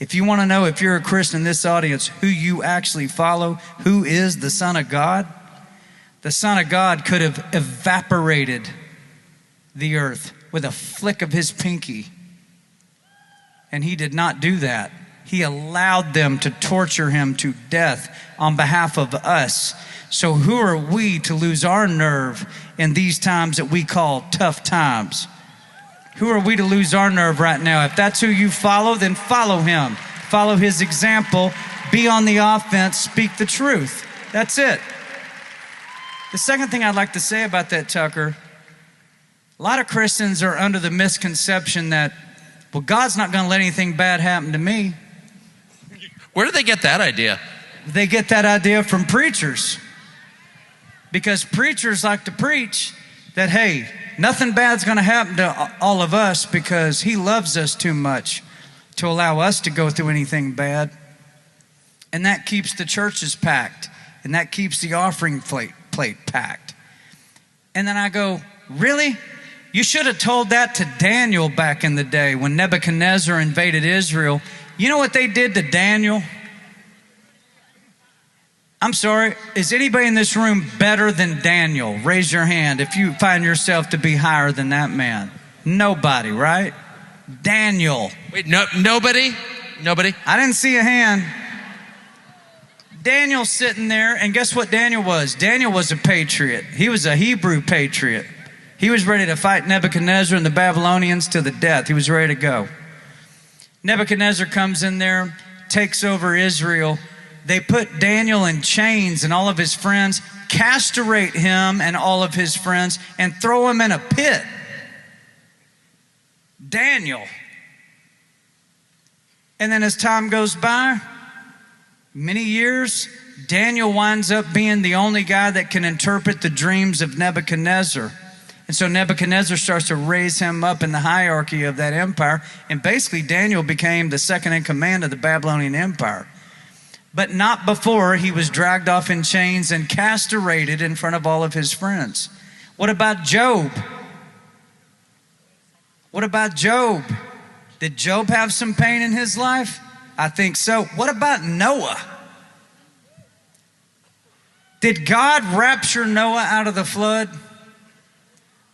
If you want to know, if you're a Christian in this audience, who you actually follow, who is the Son of God, the Son of God could have evaporated the earth with a flick of his pinky. And he did not do that. He allowed them to torture him to death on behalf of us. So who are we to lose our nerve in these times that we call tough times? Who are we to lose our nerve right now? If that's who you follow, then follow him. Follow his example. Be on the offense. Speak the truth. That's it. The second thing I'd like to say about that, Tucker, a lot of Christians are under the misconception that, well, God's not going to let anything bad happen to me. Where did they get that idea? They get that idea from preachers. Because preachers like to preach that, hey, nothing bad's going to happen to all of us because he loves us too much to allow us to go through anything bad. And that keeps the churches packed. And that keeps the offering plate packed. And then I go, really? You should have told that to Daniel back in the day when Nebuchadnezzar invaded Israel. You know what they did to Daniel? I'm sorry, is anybody in this room better than Daniel? Raise your hand if you find yourself to be higher than that man. Nobody, right? Daniel. Wait, nobody? Nobody? I didn't see a hand. Daniel's sitting there, and guess what Daniel was? Daniel was a patriot. He was a Hebrew patriot. He was ready to fight Nebuchadnezzar and the Babylonians to the death. He was ready to go. Nebuchadnezzar comes in there, takes over Israel. They put Daniel in chains and all of his friends, castrate him and all of his friends, and throw him in a pit. Daniel. And then as time goes by, many years, Daniel winds up being the only guy that can interpret the dreams of Nebuchadnezzar. And so Nebuchadnezzar starts to raise him up in the hierarchy of that empire. And basically, Daniel became the second in command of the Babylonian Empire. But not before he was dragged off in chains and castrated in front of all of his friends. What about Job? What about Job? Did Job have some pain in his life? I think so. What about Noah? Did God rapture Noah out of the flood?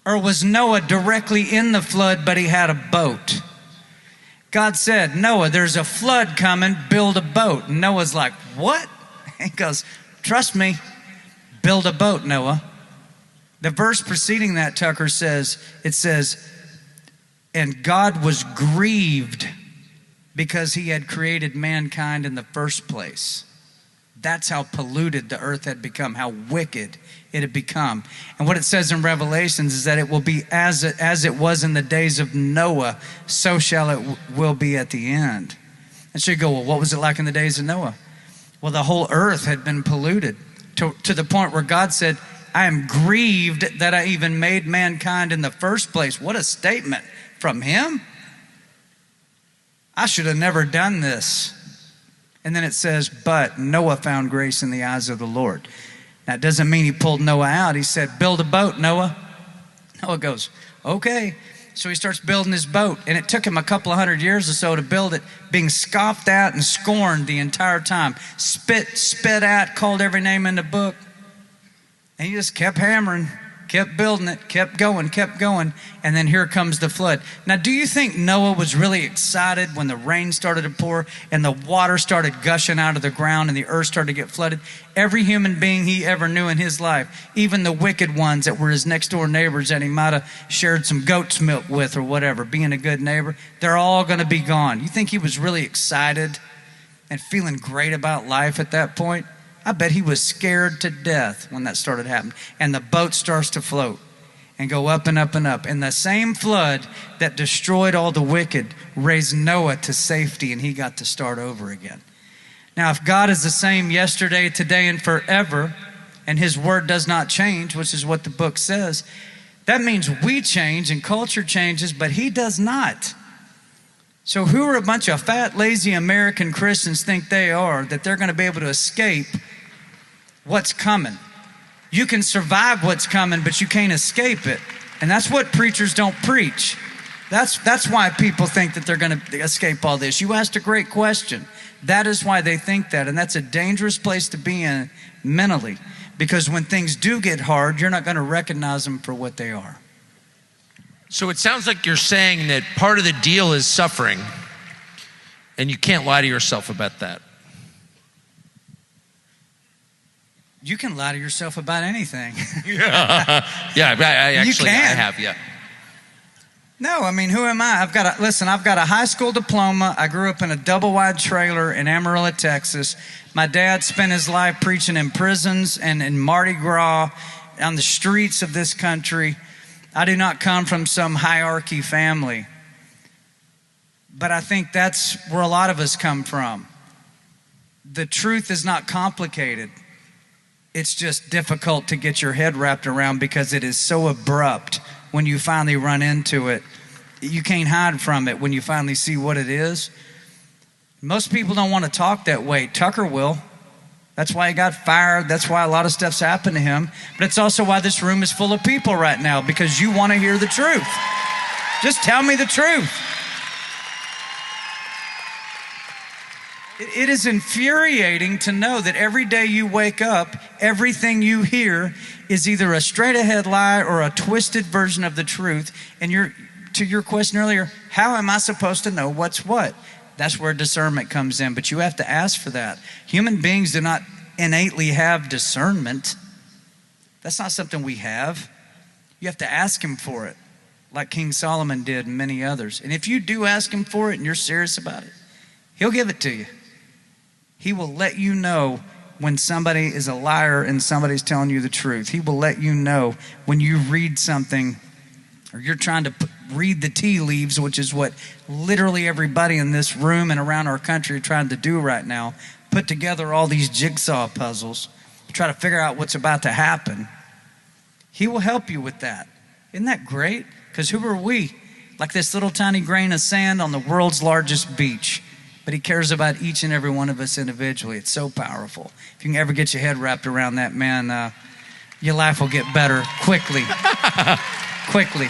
Or was Noah directly in the flood, but he had a boat? God said, Noah, there's a flood coming, build a boat. And Noah's like, what? He goes, trust me, build a boat, Noah. The verse preceding that, Tucker, says, and God was grieved because he had created mankind in the first place. That's how polluted the earth had become, how wicked it had become. And what it says in Revelations is that it will be as it was in the days of Noah, so shall it will be at the end. And so you go, well, what was it like in the days of Noah? Well, the whole earth had been polluted to the point where God said, I am grieved that I even made mankind in the first place. What a statement from him. I should have never done this. And then it says, but Noah found grace in the eyes of the Lord. Now, it doesn't mean he pulled Noah out. He said, build a boat, Noah. Noah goes, okay. So he starts building his boat. And it took him a couple of 100 years or so to build it, being scoffed at and scorned the entire time. Spit at, called every name in the book. And he just kept hammering. kept building it, kept going, and then here comes the flood. Now, do you think Noah was really excited when the rain started to pour and the water started gushing out of the ground and the earth started to get flooded? Every human being he ever knew in his life, even the wicked ones that were his next door neighbors that he might have shared some goat's milk with or whatever, being a good neighbor, they're all going to be gone. You think he was really excited and feeling great about life at that point? I bet he was scared to death when that started happening. And the boat starts to float and go up and up and up. And the same flood that destroyed all the wicked raised Noah to safety, and he got to start over again. Now, if God is the same yesterday, today, and forever, and his word does not change, which is what the book says, that means we change and culture changes, but he does not. So who are a bunch of fat, lazy American Christians think they are, that they're going to be able to escape what's coming? You can survive what's coming, but you can't escape it. And that's what preachers don't preach. That's why people think that they're going to escape all this. You asked a great question. That is why they think that. And that's a dangerous place to be in mentally. Because when things do get hard, you're not going to recognize them for what they are. So it sounds like you're saying that part of the deal is suffering, and you can't lie to yourself about that. You can lie to yourself about anything. Yeah, I actually, you can. I have, yeah. No, I mean, who am I? I've got a high school diploma. I grew up in a double-wide trailer in Amarillo, Texas. My dad spent his life preaching in prisons and in Mardi Gras on the streets of this country. I do not come from some hierarchy family. But I think that's where a lot of us come from. The truth is not complicated. It's just difficult to get your head wrapped around because it is so abrupt when you finally run into it. You can't hide from it when you finally see what it is. Most people don't want to talk that way. Tucker will. That's why he got fired. That's why a lot of stuff's happened to him. But it's also why this room is full of people right now, because you want to hear the truth. Just tell me the truth. It is infuriating to know that every day you wake up, everything you hear is either a straight ahead lie or a twisted version of the truth. And to your question earlier, how am I supposed to know what's what? That's where discernment comes in, but you have to ask for that. Human beings do not innately have discernment. That's not something we have. You have to ask him for it, like King Solomon did and many others. And if you do ask him for it and you're serious about it, he'll give it to you. He will let you know when somebody is a liar and somebody's telling you the truth. He will let you know when you read something or you're trying to read the tea leaves, which is what literally everybody in this room and around our country are trying to do right now. Put together all these jigsaw puzzles, try to figure out what's about to happen. He will help you with that. Isn't that great? Because who are we? Like this little tiny grain of sand on the world's largest beach. But he cares about each and every one of us individually. It's so powerful. If you can ever get your head wrapped around that, man, your life will get better quickly. Quickly.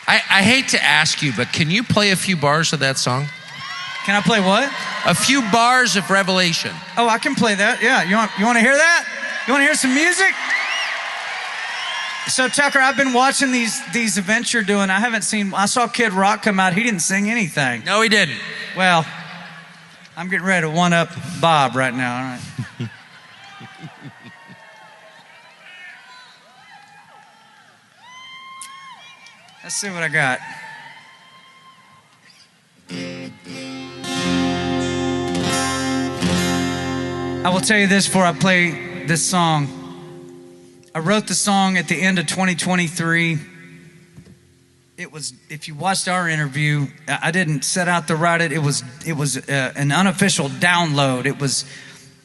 I hate to ask you, but can you play a few bars of that song? Can I play what? A few bars of Revelation. Oh, I can play that. Yeah, you want to hear that? You want to hear some music? So Tucker, I've been watching these events you're doing. I saw Kid Rock come out. He didn't sing anything. No, he didn't. Well, I'm getting ready to one-up Bob right now. All right. Let's see what I got. I will tell you this before I play this song. I wrote the song at the end of 2023. It was, if you watched our interview, I didn't set out to write it. It was an unofficial download. It was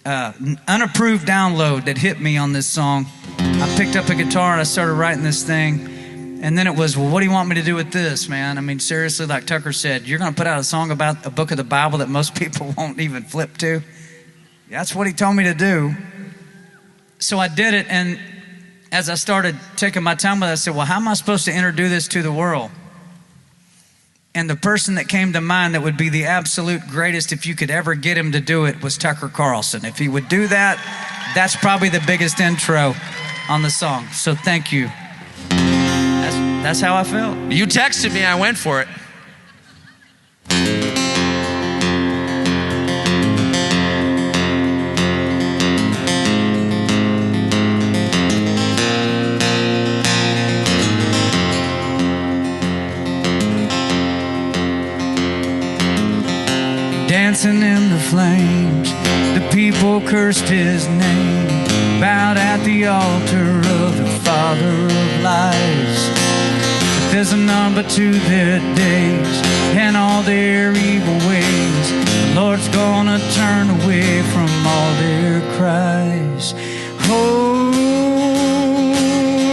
an unapproved download that hit me on this song. I picked up a guitar and I started writing this thing. And then it was, well, what do you want me to do with this, man? I mean, seriously, like Tucker said, you're going to put out a song about a book of the Bible that most people won't even flip to? That's what he told me to do. So I did it, and as I started taking my time with it, I said, well, how am I supposed to introduce this to the world? And the person that came to mind that would be the absolute greatest if you could ever get him to do it was Tucker Carlson. If he would do that, that's probably the biggest intro. on the song. So thank you. That's how I felt. You texted me, I went for it. Dancing in the flames, the people cursed his name, bowed at the altar of the Father of lies. But there's a number to their days and all their evil ways. The Lord's gonna turn away from all their cries. Oh,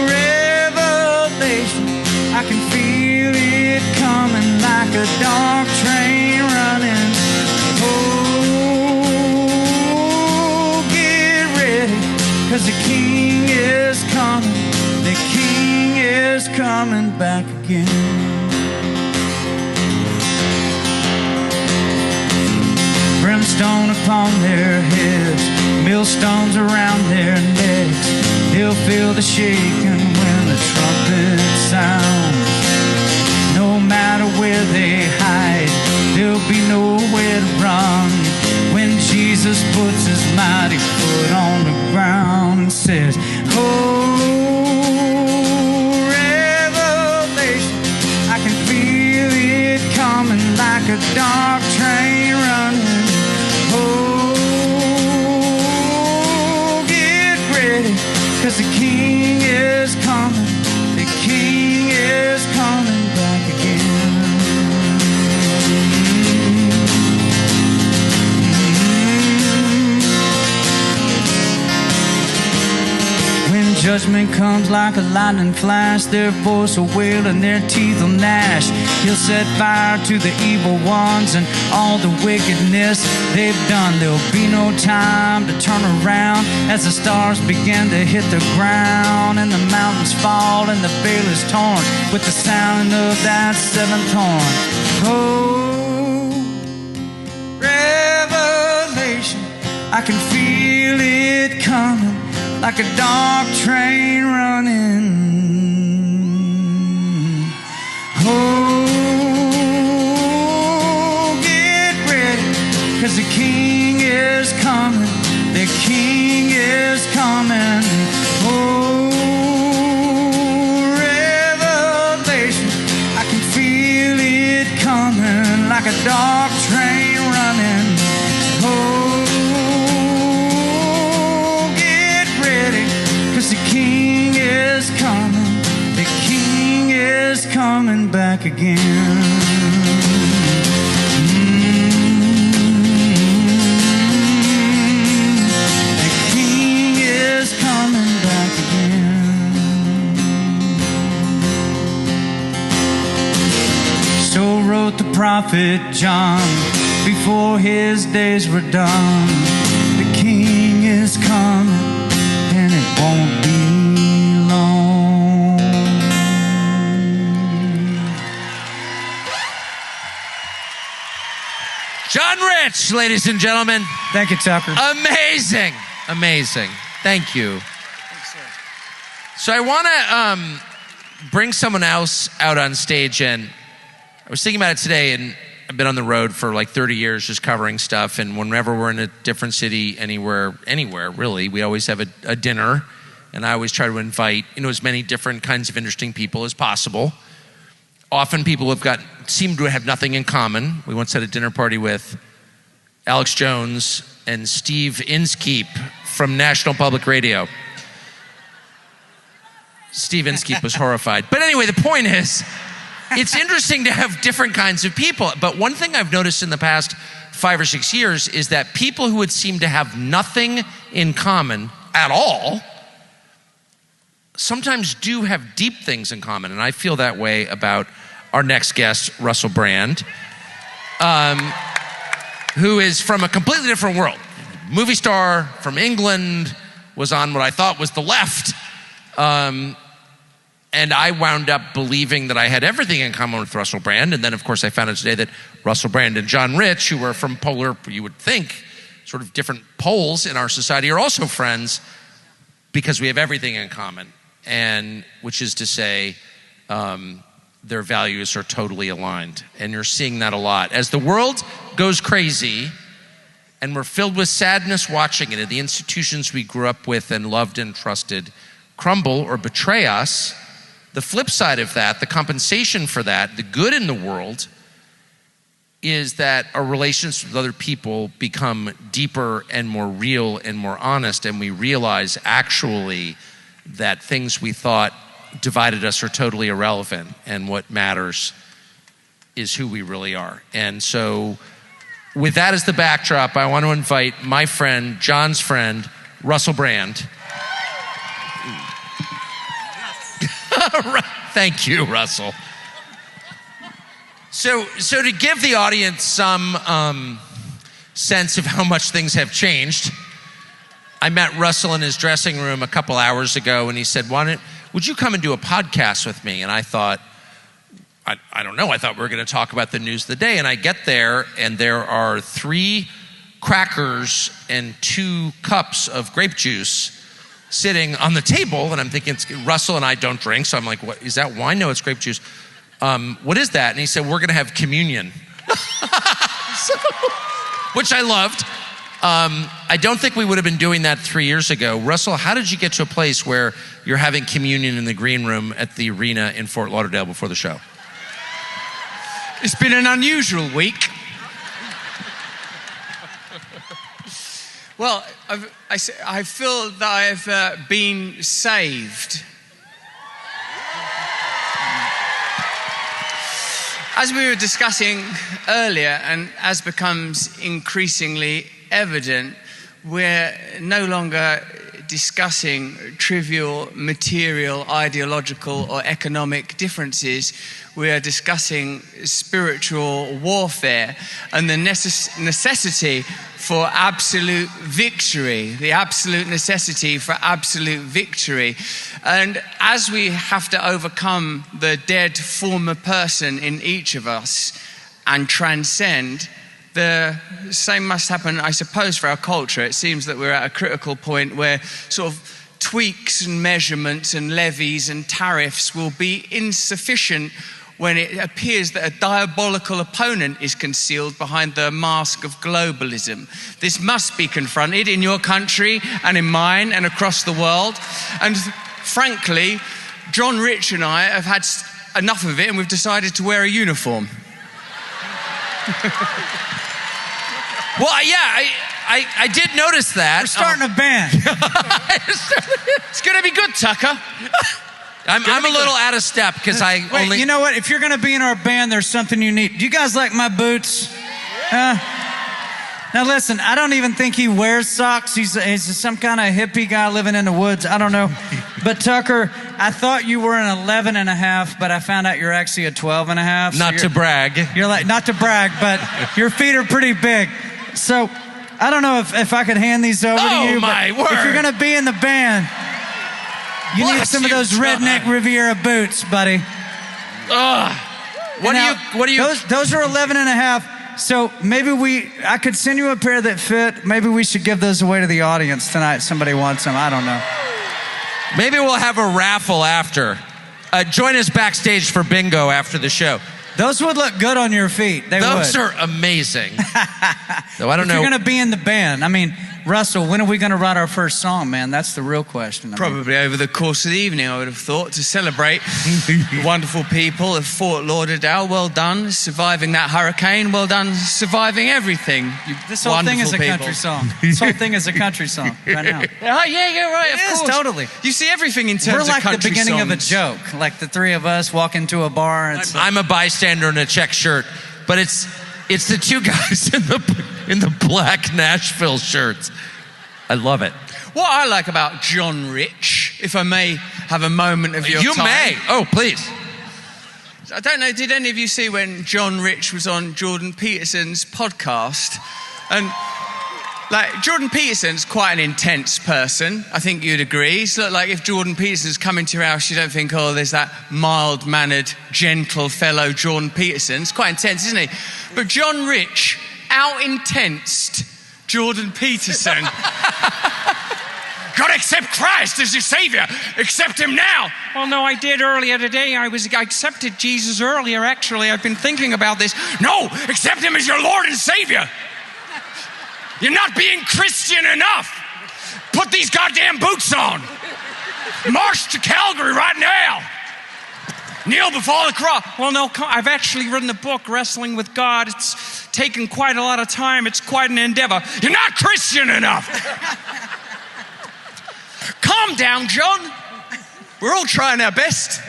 revelation, I can feel it coming like a dark train running. Oh, get ready, 'cause the King is coming. The King is coming back again. Brimstone upon their heads, millstones around their necks. They'll feel the shaking when the trumpet sounds. No matter where they hide, there'll be nowhere to run when Jesus puts his mighty foot on the ground and says, oh, revelation, I can feel it coming like a dark train running. Oh, get ready, 'cause the King is coming. The King is coming back again. Judgment comes like a lightning flash. Their voice will wail and their teeth will gnash. He'll set fire to the evil ones and all the wickedness they've done. There'll be no time to turn around as the stars begin to hit the ground and the mountains fall and the veil is torn with the sound of that seventh horn. Oh, revelation, I can feel it coming like a dark train running. Oh, get ready, 'cause the King is coming. The King is coming. Oh, revelation, I can feel it coming like a dark train running. Oh, the King is coming. The King is coming back again. The King is coming back again. So wrote the prophet John before his days were done. The King is coming, and it won't be long. John Rich, ladies and gentlemen. Thank you, Tucker. Amazing. Amazing. Thank you. Thanks, sir. So I want to bring someone else out on stage, and I was thinking about it today, and I've been on the road for like 30 years just covering stuff, and whenever we're in a different city, anywhere really, we always have a dinner, and I always try to invite as many different kinds of interesting people as possible. Often people seem to have nothing in common. We once had a dinner party with Alex Jones and Steve Inskeep from National Public Radio. Steve Inskeep was horrified. But anyway, the point is, it's interesting to have different kinds of people. But one thing I've noticed in the past 5 or 6 years is that people who would seem to have nothing in common at all sometimes do have deep things in common. And I feel that way about our next guest, Russel Brand, who is from a completely different world. Movie star from England, was on what I thought was the left. And I wound up believing that I had everything in common with Russel Brand. And then, of course, I found out today that Russel Brand and John Rich, who are from polar, you would think, sort of different poles in our society, are also friends. because we have everything in common, and which is to say, their values are totally aligned. And you're seeing that a lot. As the world goes crazy, and we're filled with sadness watching it, and the institutions we grew up with and loved and trusted crumble or betray us, the flip side of that, the compensation for that, the good in the world, is that our relations with other people become deeper and more real and more honest, and we realize actually that things we thought divided us are totally irrelevant, and what matters is who we really are. And so with that as the backdrop, I want to invite my friend, John's friend, Russel Brand. Thank you, Russell. So to give the audience some sense of how much things have changed, I met Russell in his dressing room a couple hours ago, and he said, would you come and do a podcast with me? And I thought, I don't know, I thought we were going to talk about the news of the day. And I get there, and there are 3 crackers and 2 cups of grape juice sitting on the table, and I'm thinking, Russell and I don't drink, so I'm like, what, is that wine? No, it's grape juice. What is that? And he said, we're going to have communion. Which I loved. I don't think we would have been doing that 3 years ago. Russell, how did you get to a place where you're having communion in the green room at the arena in Fort Lauderdale before the show? It's been an unusual week. Well, I feel that I've been saved. As we were discussing earlier, and as becomes increasingly evident, we're no longer discussing trivial material, ideological, or economic differences. We are discussing spiritual warfare and the necessity for absolute victory, the absolute necessity for absolute victory. And as we have to overcome the dead former person in each of us and transcend, the same must happen, I suppose, for our culture. It seems that we're at a critical point where sort of tweaks and measurements and levies and tariffs will be insufficient when it appears that a diabolical opponent is concealed behind the mask of globalism. This must be confronted in your country and in mine and across the world. And frankly, John Rich and I have had enough of it, and we've decided to wear a uniform. Well, yeah, I did notice that. We're starting a band. It's going to be good, Tucker. I'm a little out of step because Wait, you know what? If you're going to be in our band, there's something you need. Do you guys like my boots? Now listen, I don't even think he wears socks. He's some kind of hippie guy living in the woods. I don't know. But Tucker, I thought you were an 11 and a half, but I found out you're actually a 12 and a half. Not to brag. You're like, not to brag, but your feet are pretty big. So I don't know if I could hand these over to you. Oh, my word. If you're going to be in the band, you need some of those redneck Riviera boots, buddy. What do you? Those are 11 and a half. So maybe I could send you a pair that fit. Maybe we should give those away to the audience tonight. Somebody wants them. I don't know. Maybe we'll have a raffle after. Join us backstage for bingo after the show. Those would look good on your feet. Those are amazing. So I don't know. If you're going to be in the band, I mean, Russell, when are we going to write our first song, man? That's the real question. Probably over the course of the evening, I would have thought, to celebrate the wonderful people of Fort Lauderdale. Well done surviving that hurricane. Well done surviving everything. This whole thing is a country song. This whole thing is a country song right now. Oh, yeah, you're right. It is, totally. You see everything in terms of country songs. We're like the beginning of a joke. Like the three of us walk into a bar. And I'm a bystander in a check shirt, but it's the 2 guys in the black Nashville shirts. I love it. What I like about John Rich, if I may have a moment of your time. You may. Oh, please. I don't know, did any of you see when John Rich was on Jordan Peterson's podcast? And like, Jordan Peterson's quite an intense person. I think you'd agree. So like if Jordan Peterson's coming to your house, you don't think, oh, there's that mild-mannered, gentle fellow Jordan Peterson. It's quite intense, isn't he? But John Rich out-intensed Jordan Peterson. Got not accept Christ as your Savior, accept Him now. Well, no, I did earlier today. I accepted Jesus earlier, actually. I've been thinking about this. No, accept Him as your Lord and Savior. You're not being Christian enough. Put these goddamn boots on. March to Calgary right now. Kneel before the cross. Well, no, I've actually written a book, Wrestling with God. It's taken quite a lot of time. It's quite an endeavor. You're not Christian enough. Calm down, John. We're all trying our best.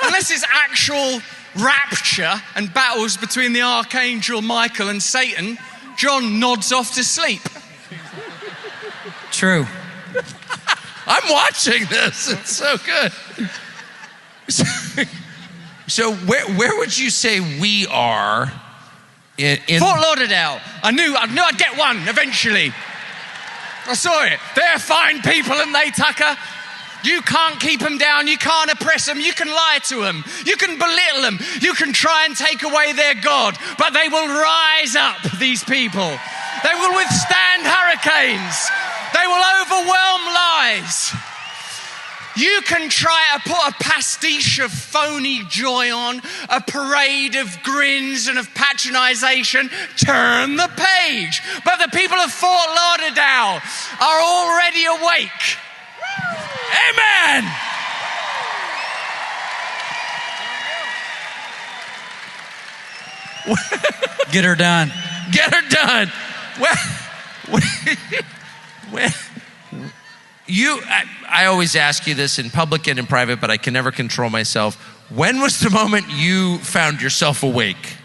Unless it's actual rapture and battles between the Archangel Michael and Satan, John nods off to sleep. True. I'm watching this. It's so good. So where would you say we are in Fort Lauderdale. I knew I'd get one eventually. I saw it. They're fine people, and they, Tucker. You can't keep them down. You can't oppress them. You can lie to them. You can belittle them. You can try and take away their God. But they will rise up, these people. They will withstand hurricanes. They will overwhelm lies. You can try to put a pastiche of phony joy on, a parade of grins and of patronization. Turn the page. But the people of Fort Lauderdale are already awake. Amen. Get her done. Get her done. I always ask you this in public and in private, but I can never control myself. When was the moment you found yourself awake?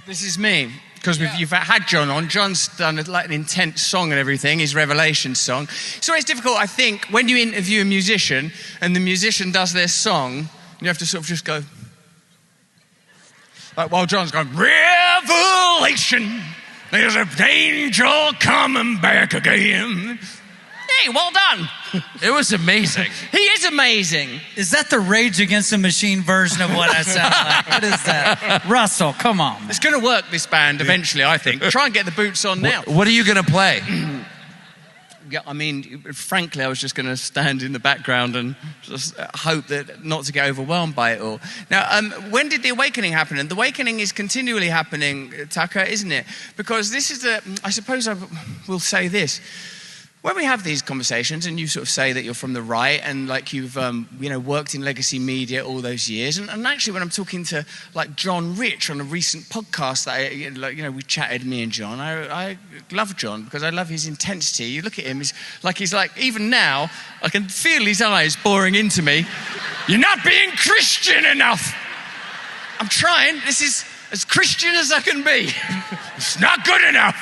This is me, because you've had John on. John's done an intense song and everything, his Revelation song. It's always difficult, I think, when you interview a musician and the musician does their song, you have to sort of just go, like while John's going, Revelation, there's an angel coming back again. Hey, well done. It was amazing. He is amazing. Is that the Rage Against the Machine version of what I sound like? What is that? Russell, come on. It's going to work, this band, eventually, I think. Try and get the boots on now. What are you going to play? Yeah, I mean, frankly, I was just going to stand in the background and just hope that not to get overwhelmed by it all. Now, when did the awakening happen? And the awakening is continually happening, Tucker, isn't it? Because this is I suppose I will say this. When we have these conversations and you sort of say that you're from the right and like you've worked in legacy media all those years, and actually when I'm talking to like John Rich on a recent podcast that we chatted, me and John, I love John because I love his intensity. You look at him, he's like even now I can feel his eyes boring into me. You're not being Christian enough. I'm trying. This is as Christian as I can be. It's not good enough.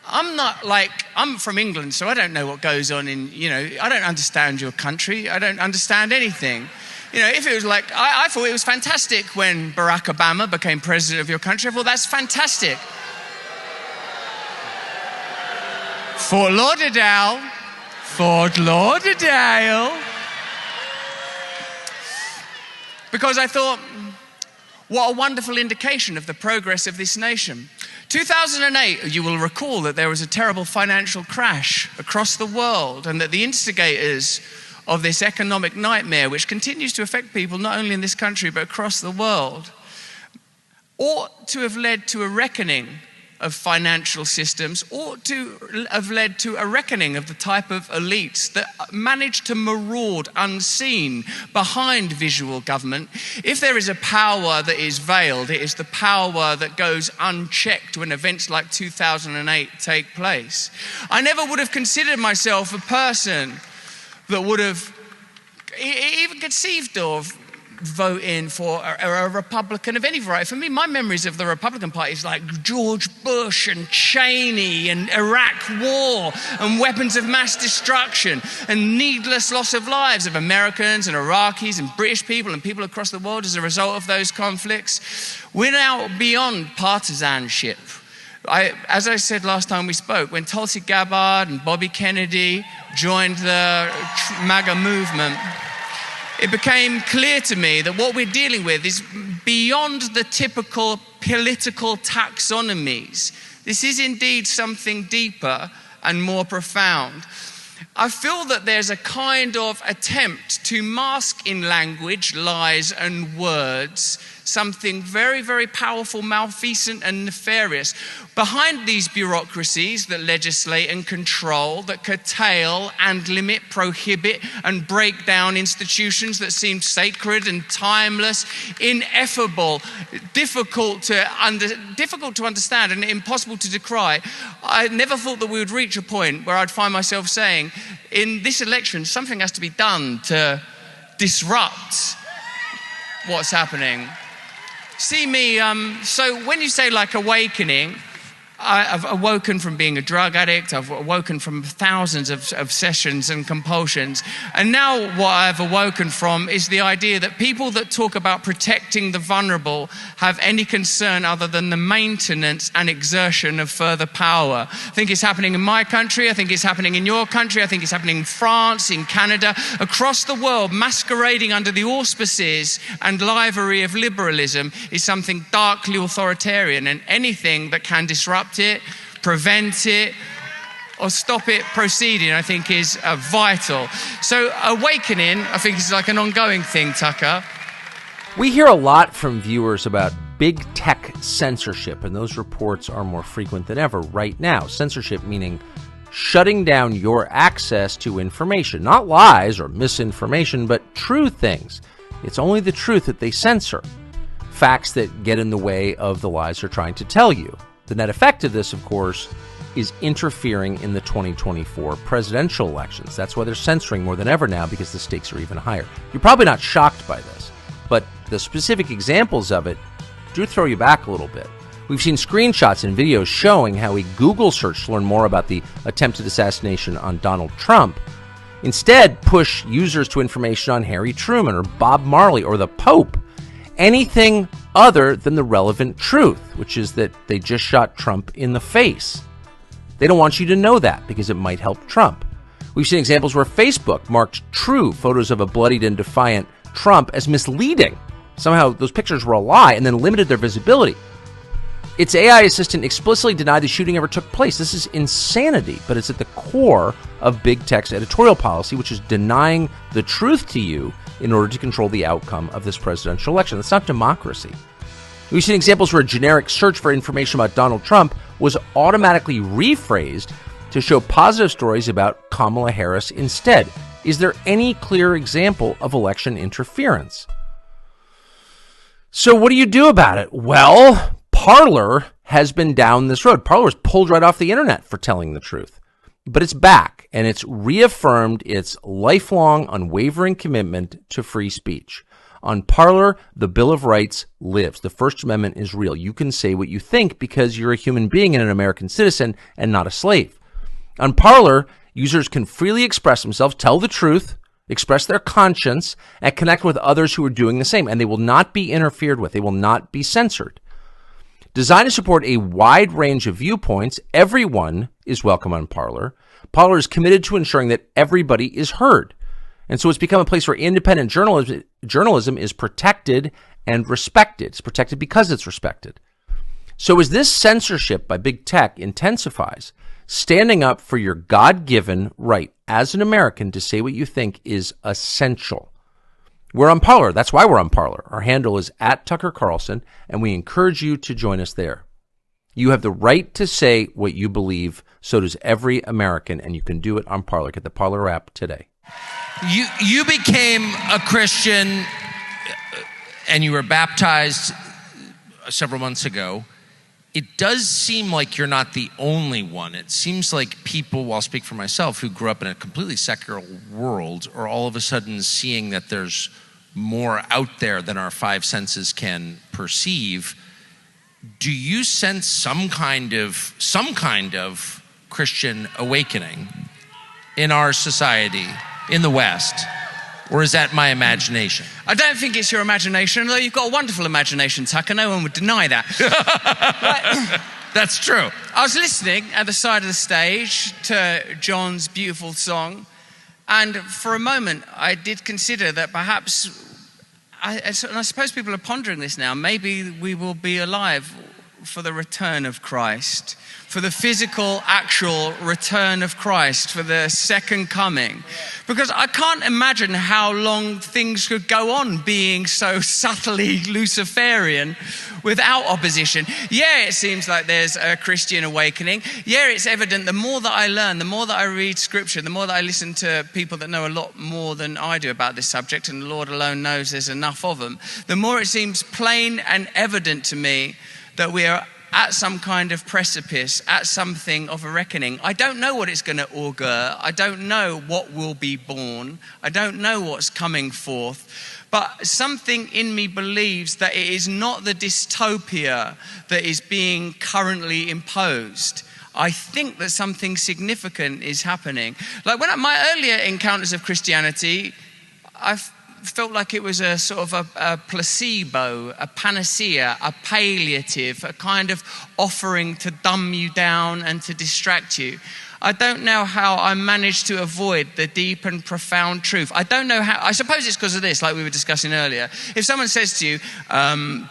I'm from England, so I don't know what goes on I don't understand your country. I don't understand anything. If it was I thought it was fantastic when Barack Obama became president of your country. I thought that's fantastic. Fort Lauderdale. Because I thought, what a wonderful indication of the progress of this nation. 2008, you will recall that there was a terrible financial crash across the world and that the instigators of this economic nightmare, which continues to affect people not only in this country but across the world, ought to have led to a reckoning of financial systems, ought to have led to a reckoning of the type of elites that manage to maraud unseen behind visual government. If there is a power that is veiled, it is the power that goes unchecked when events like 2008 take place. I never would have considered myself a person that would have even conceived of voting for a Republican of any variety. For me, my memories of the Republican Party is like George Bush and Cheney and Iraq war and weapons of mass destruction and needless loss of lives of Americans and Iraqis and British people and people across the world as a result of those conflicts. We're now beyond partisanship. As I said last time we spoke, when Tulsi Gabbard and Bobby Kennedy joined the MAGA movement, it became clear to me that what we're dealing with is beyond the typical political taxonomies. This is indeed something deeper and more profound. I feel that there's a kind of attempt to mask in language, lies, and words something very, very powerful, malfeasant, and nefarious. Behind these bureaucracies that legislate and control, that curtail and limit, prohibit, and break down institutions that seem sacred and timeless, ineffable, difficult to understand, and impossible to decry, I never thought that we would reach a point where I'd find myself saying, in this election, something has to be done to disrupt what's happening. See me, so when you say like awakening, I've awoken from being a drug addict. I've awoken from thousands of obsessions and compulsions. And now what I've awoken from is the idea that people that talk about protecting the vulnerable have any concern other than the maintenance and exertion of further power. I think it's happening in my country. I think it's happening in your country. I think it's happening in France, in Canada, across the world, masquerading under the auspices and livery of liberalism is something darkly authoritarian, and anything that can disrupt it, prevent it, or stop it proceeding, I think is vital. So awakening, I think, is like an ongoing thing, Tucker. We hear a lot from viewers about big tech censorship, and those reports are more frequent than ever right now. Censorship meaning shutting down your access to information, not lies or misinformation, but true things. It's only the truth that they censor. Facts that get in the way of the lies they're trying to tell you. The net effect of this, of course, is interfering in the 2024 presidential elections. That's why they're censoring more than ever now, because the stakes are even higher. You're probably not shocked by this, but the specific examples of it do throw you back a little bit. We've seen screenshots and videos showing how a Google search to learn more about the attempted assassination on Donald Trump instead push users to information on Harry Truman or Bob Marley or the Pope. Anything other than the relevant truth, which is that they just shot Trump in the face. They don't want you to know that because it might help Trump. We've seen examples where Facebook marked true photos of a bloodied and defiant Trump as misleading. Somehow those pictures were a lie and then limited their visibility. Its AI assistant explicitly denied the shooting ever took place. This is insanity, but it's at the core of big tech's editorial policy, which is denying the truth to you in order to control the outcome of this presidential election. That's not democracy. We've seen examples where a generic search for information about Donald Trump was automatically rephrased to show positive stories about Kamala Harris instead. Is there any clear example of election interference? So what do you do about it? Well, Parler has been down this road. Parler was pulled right off the internet for telling the truth. But it's back, and it's reaffirmed its lifelong, unwavering commitment to free speech. On Parler, the Bill of Rights lives. The First Amendment is real. You can say what you think because you're a human being and an American citizen and not a slave. On Parler, users can freely express themselves, tell the truth, express their conscience, and connect with others who are doing the same. And they will not be interfered with. They will not be censored. Designed to support a wide range of viewpoints, everyone is welcome on Parler. Parler is committed to ensuring that everybody is heard. And so it's become a place where independent journalism is protected and respected. It's protected because it's respected. So as this censorship by big tech intensifies, standing up for your God-given right as an American to say what you think is essential. We're on Parler. That's why we're on Parler. Our handle is @TuckerCarlson, and we encourage you to join us there. You have the right to say what you believe. So does every American, and you can do it on Parler. Get the Parler app today. You became a Christian, and you were baptized several months ago. It does seem like you're not the only one. It seems like people, well, I'll speak for myself, who grew up in a completely secular world, are all of a sudden seeing that there's more out there than our five senses can perceive. Do you sense some kind of Christian awakening in our society, in the West? Or is that my imagination? I don't think it's your imagination, although you've got a wonderful imagination, Tucker. No one would deny that. That's true. I was listening at the side of the stage to John's beautiful song, and for a moment I did consider that perhaps I suppose people are pondering this now. Maybe we will be alive for the return of Christ, for the physical, actual return of Christ, for the second coming. Because I can't imagine how long things could go on being so subtly Luciferian without opposition. Yeah, it seems like there's a Christian awakening. Yeah, it's evident. The more that I learn, the more that I read scripture, the more that I listen to people that know a lot more than I do about this subject, and the Lord alone knows there's enough of them, the more it seems plain and evident to me that we are at some kind of precipice, at something of a reckoning. I don't know what it's going to augur. I don't know what will be born. I don't know what's coming forth. But something in me believes that it is not the dystopia that is being currently imposed. I think that something significant is happening. Like when my earlier encounters of Christianity, I've felt like it was a sort of a placebo, a panacea, a palliative, a kind of offering to dumb you down and to distract you. I don't know how I managed to avoid the deep and profound truth. I don't know how. I suppose it's because of this, like we were discussing earlier. If someone says to you,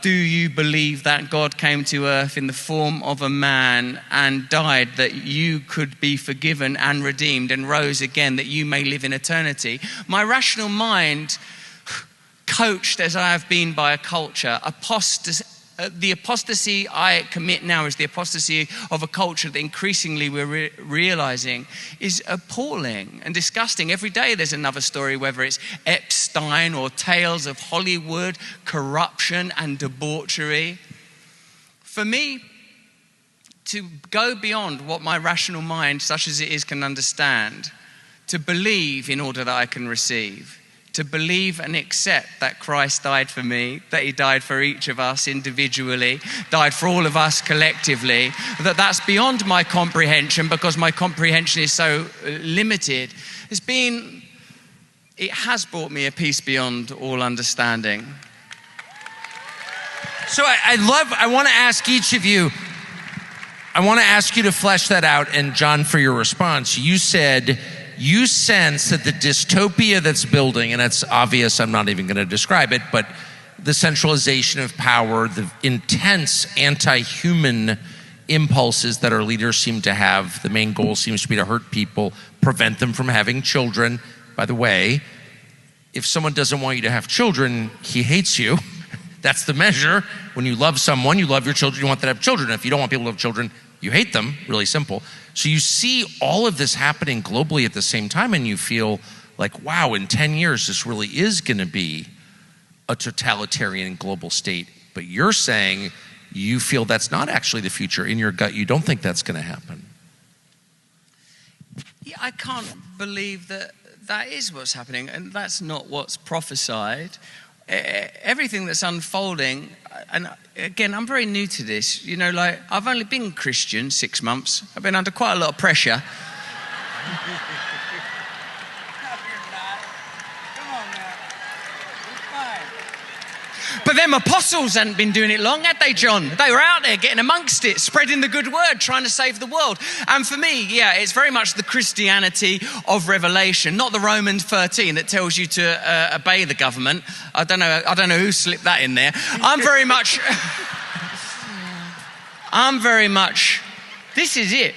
do you believe that God came to earth in the form of a man and died that you could be forgiven and redeemed and rose again that you may live in eternity? My rational mind, coached as I have been by a culture, the apostasy I commit now is the apostasy of a culture that increasingly we're realizing is appalling and disgusting. Every day there's another story, whether it's Epstein or tales of Hollywood, corruption and debauchery. For me, to go beyond what my rational mind, such as it is, can understand, to believe in order that I can receive, to believe and accept that Christ died for me, that he died for each of us individually, died for all of us collectively, that's beyond my comprehension because my comprehension is so limited. It has brought me a peace beyond all understanding. So I want to ask each of you, I want to ask you to flesh that out. And John, for your response, you said you sense that the dystopia that's building, and it's obvious, I'm not even going to describe it, but the centralization of power, the intense anti-human impulses that our leaders seem to have, the main goal seems to be to hurt people, prevent them from having children. By the way, if someone doesn't want you to have children, he hates you. That's the measure. When you love someone, you love your children, you want them to have children. If you don't want people to have children, you hate them. Really simple. So you see all of this happening globally at the same time, and you feel like, wow, in 10 years, this really is going to be a totalitarian global state. But you're saying you feel that's not actually the future. In your gut, you don't think that's going to happen. Yeah, I can't believe that that is what's happening, and that's not what's prophesied. Everything that's unfolding, and again, I'm very new to this. You know, like, I've only been Christian 6 months. I've been under quite a lot of pressure. But them apostles hadn't been doing it long, had they, John? They were out there getting amongst it, spreading the good word, trying to save the world. And for me, yeah, it's very much the Christianity of Revelation, not the Romans 13 that tells you to obey the government. I don't know who slipped that in there. I'm very much, this is it.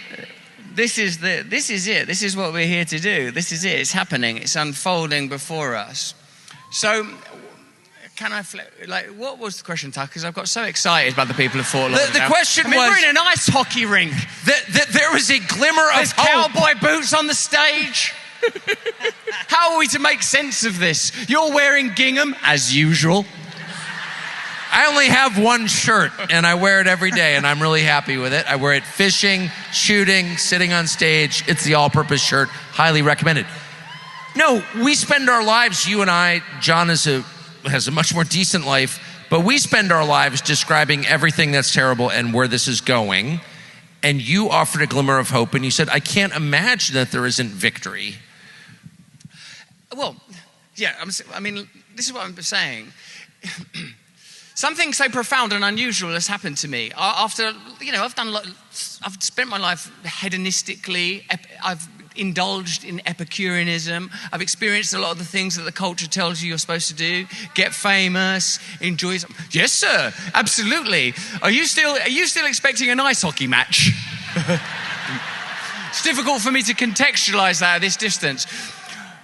This is it. This is what we're here to do. This is it. It's happening. It's unfolding before us. So, can I what was the question, Tuck? Because I've got so excited by the people of Fort Lauderdale. The question was, we're in an ice hockey rink. There was a glimmer of There's hope. cowboy boots on the stage. How are we to make sense of this? You're wearing gingham, as usual. I only have one shirt, and I wear it every day, and I'm really happy with it. I wear it fishing, shooting, sitting on stage. It's the all-purpose shirt. Highly recommended. No, we spend our lives, you and I, John has a much more decent life, but we spend our lives describing everything that's terrible and where this is going. And you offered a glimmer of hope, and you said, I can't imagine that there isn't victory. Well, yeah, I mean, this is what I'm saying. Something so profound and unusual has happened to me. After, I've spent my life hedonistically, I've indulged in Epicureanism. I've experienced a lot of the things that the culture tells you you're supposed to do. Get famous, enjoy some. Yes, sir, absolutely. Are you still expecting an ice hockey match? It's difficult for me to contextualize that at this distance.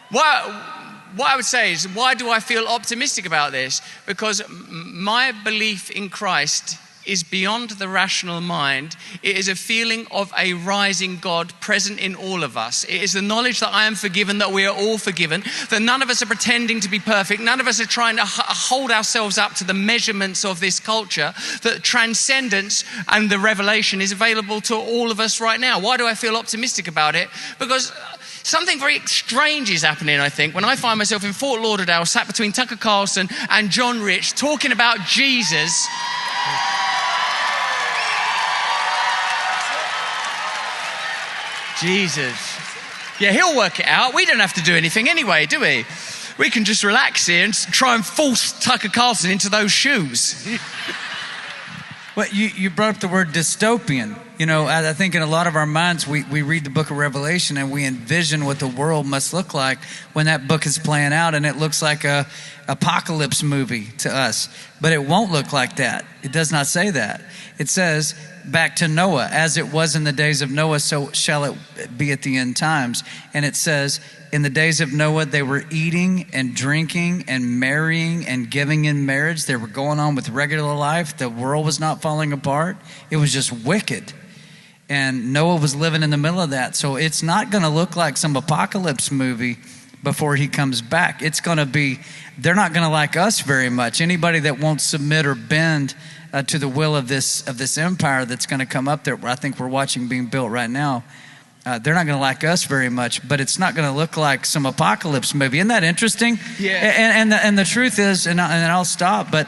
What I would say is, why do I feel optimistic about this? Because my belief in Christ is beyond the rational mind. It is a feeling of a rising God present in all of us. It is the knowledge that I am forgiven, that we are all forgiven, that none of us are pretending to be perfect, none of us are trying to hold ourselves up to the measurements of this culture, that transcendence and the revelation is available to all of us right now. Why do I feel optimistic about it? Because something very strange is happening, I think, when I find myself in Fort Lauderdale, sat between Tucker Carlson and John Rich, talking about Jesus. Jesus. Yeah, he'll work it out. We don't have to do anything anyway, do we? We can just relax here and try and force Tucker Carlson into those shoes. Well, you brought up the word dystopian. You know, I think in a lot of our minds, we read the book of Revelation and we envision what the world must look like when that book is playing out, and it looks like a apocalypse movie to us. But it won't look like that. It does not say that. It says, back to Noah, as it was in the days of Noah, so shall it be at the end times. And it says, in the days of Noah, they were eating and drinking and marrying and giving in marriage. They were going on with regular life. The world was not falling apart. It was just wicked. And Noah was living in the middle of that. So it's not going to look like some apocalypse movie before he comes back. It's going to be, they're not going to like us very much. Anybody that won't submit or bend to the will of this empire that's going to come up there, I think we're watching being built right now, they're not going to like us very much, but it's not going to look like some apocalypse movie. Isn't that interesting? Yeah. And the truth is, and I'll stop, but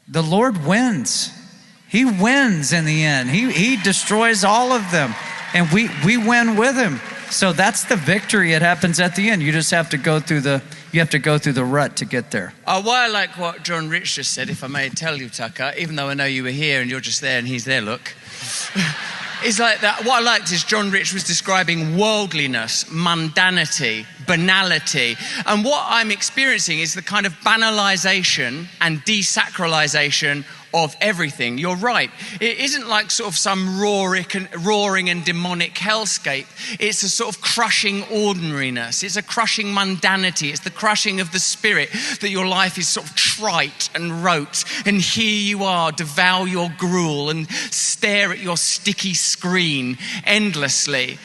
the Lord wins. He wins in the end. He destroys all of them, and we win with him. So that's the victory. It happens at the end. You just have to go through the rut to get there. Well, I like what John Rich just said, if I may tell you, Tucker, even though I know you were here and you're just there and he's there, look. It's like that. What I liked is John Rich was describing worldliness, mundanity, banality. And what I'm experiencing is the kind of banalization and desacralization of everything. You're right. It isn't like sort of some roaring and demonic hellscape. It's a sort of crushing ordinariness. It's a crushing mundanity. It's the crushing of the spirit, that your life is sort of trite and rote. And here you are, devour your gruel and stare at your sticky screen endlessly.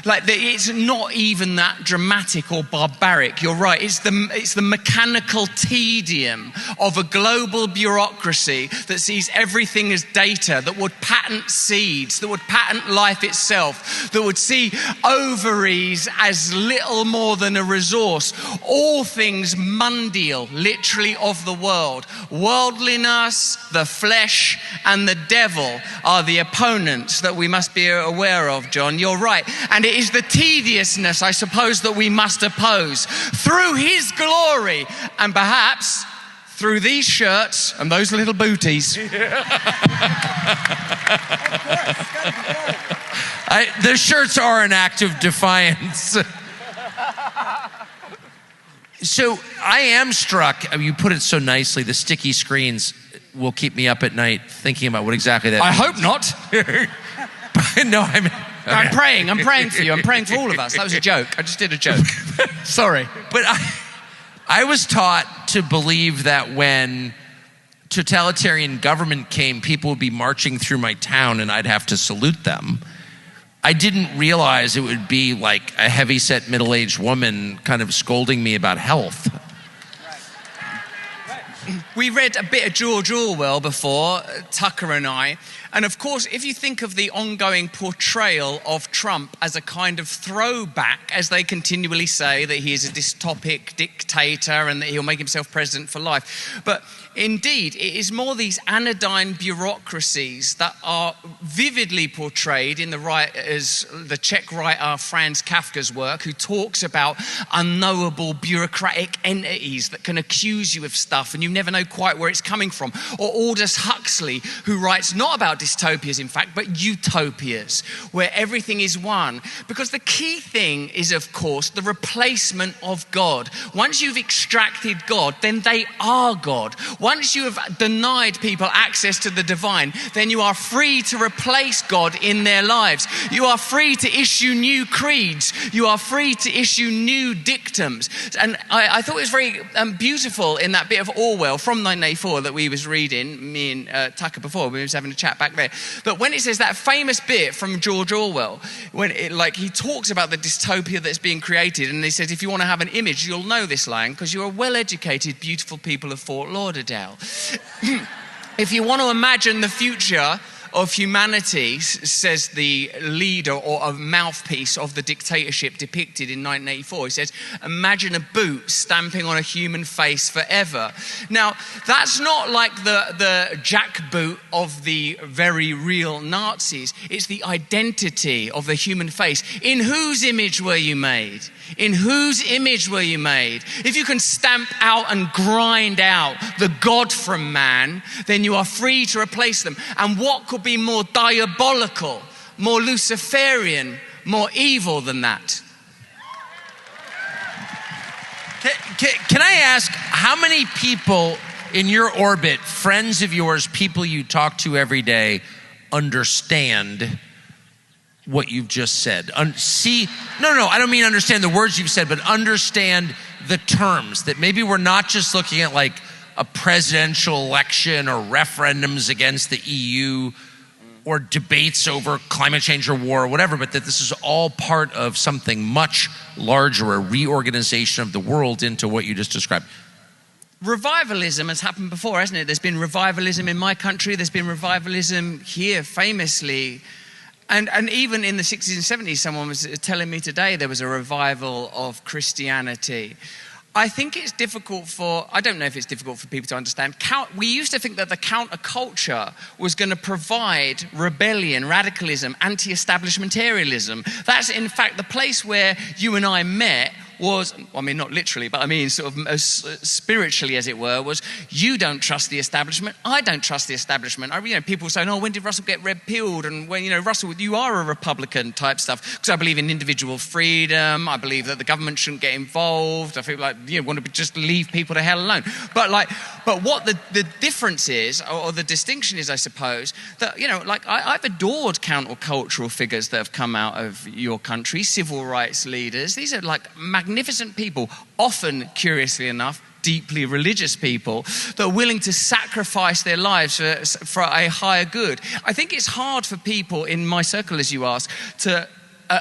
Like, it's not even that dramatic or barbaric. You're right. It's the mechanical tedium of a global bureaucracy that sees everything as data, that would patent seeds, that would patent life itself, that would see ovaries as little more than a resource. All things mundial, literally of the world. Worldliness, the flesh, and the devil are the opponents that we must be aware of, John. You're right. And it is the tediousness, I suppose, that we must oppose through his glory, and perhaps through these shirts and those little booties. The shirts are an act of defiance. So I am struck, you put it so nicely, the sticky screens will keep me up at night thinking about what exactly that I means. hope not. No, I mean... Okay. I'm praying for you. I'm praying for all of us. That was a joke. I just did a joke. Sorry. But I was taught to believe that when totalitarian government came, people would be marching through my town and I'd have to salute them. I didn't realize it would be like a heavyset middle-aged woman kind of scolding me about health. We read a bit of George Orwell before, Tucker and I. And of course, if you think of the ongoing portrayal of Trump as a kind of throwback, as they continually say that he is a dystopic dictator and that he'll make himself president for life. But indeed, it is more these anodyne bureaucracies that are vividly portrayed in the writers, the Czech writer Franz Kafka's work, who talks about unknowable bureaucratic entities that can accuse you of stuff and you never know quite where it's coming from. Or Aldous Huxley, who writes not about dystopias, in fact, but utopias, where everything is one. Because the key thing is, of course, the replacement of God. Once you've extracted God, then they are God. Once you have denied people access to the divine, then you are free to replace God in their lives. You are free to issue new creeds. You are free to issue new dictums. And I thought it was very beautiful in that bit of Orwell from 1984 that we was reading, me and Tucker before, we was having a chat back there. But when it says that famous bit from George Orwell, when he talks about the dystopia that's being created, and he says, if you want to have an image, you'll know this line, because you're well-educated, beautiful people of Fort Lauderdale. If you want to imagine the future of humanity, says the leader or a mouthpiece of the dictatorship depicted in 1984. He says, imagine a boot stamping on a human face forever. Now, that's not like the jackboot of the very real Nazis. It's the identity of the human face. In whose image were you made? In whose image were you made? If you can stamp out and grind out the God from man, then you are free to replace them. And what could be more diabolical, more Luciferian, more evil than that? Can I ask, how many people in your orbit, friends of yours, people you talk to every day, understand what you've just said? No, I don't mean understand the words you've said, but understand the terms, that maybe we're not just looking at like a presidential election or referendums against the EU or debates over climate change or war or whatever, but that this is all part of something much larger, a reorganization of the world into what you just described. Revivalism has happened before, hasn't it? There's been revivalism in my country. There's been revivalism here, famously. And even in the 60s and 70s, someone was telling me today there was a revival of Christianity. I think it's difficult I don't know if it's difficult for people to understand. We used to think that the counterculture was going to provide rebellion, radicalism, anti-establishmentarianism. That's in fact the place where you and I met was, I mean, not literally, but I mean sort of spiritually, as it were, was you don't trust the establishment, I don't trust the establishment. People saying, oh, when did Russell get red-pilled? And when, Russell, you are a Republican type stuff. Because I believe in individual freedom. I believe that the government shouldn't get involved. I feel like want to just leave people to hell alone. But what the difference is, or the distinction is, I suppose, that, I've adored countercultural figures that have come out of your country, civil rights leaders. These are like magnificent people, often, curiously enough, deeply religious people that are willing to sacrifice their lives for a higher good. I think it's hard for people in my circle, as you ask, to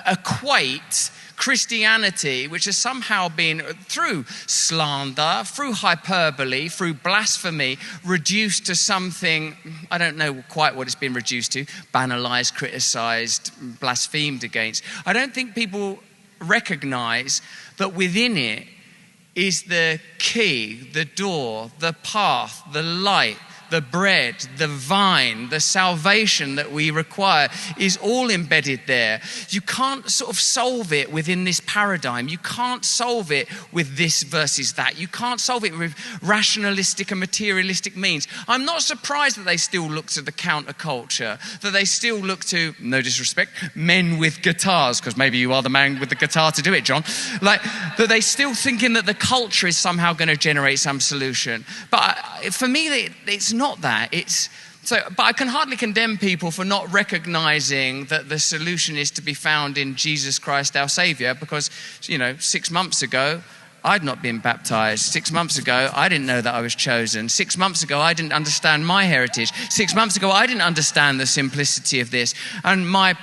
equate Christianity, which has somehow been, through slander, through hyperbole, through blasphemy, reduced to something, I don't know quite what it's been reduced to, banalized, criticized, blasphemed against. I don't think people recognize that within it is the key, the door, the path, the light, the bread, the vine, the salvation that we require is all embedded there. You can't sort of solve it within this paradigm. You can't solve it with this versus that. You can't solve it with rationalistic and materialistic means. I'm not surprised that they still look to the counterculture, that they still look to, no disrespect, men with guitars, because maybe you are the man with the guitar to do it, John. That they still thinking that the culture is somehow going to generate some solution. But for me, it's not that. But I can hardly condemn people for not recognizing that the solution is to be found in Jesus Christ, our Savior, because, 6 months ago, I'd not been baptized. 6 months ago, I didn't know that I was chosen. 6 months ago, I didn't understand my heritage. 6 months ago, I didn't understand the simplicity of this. And my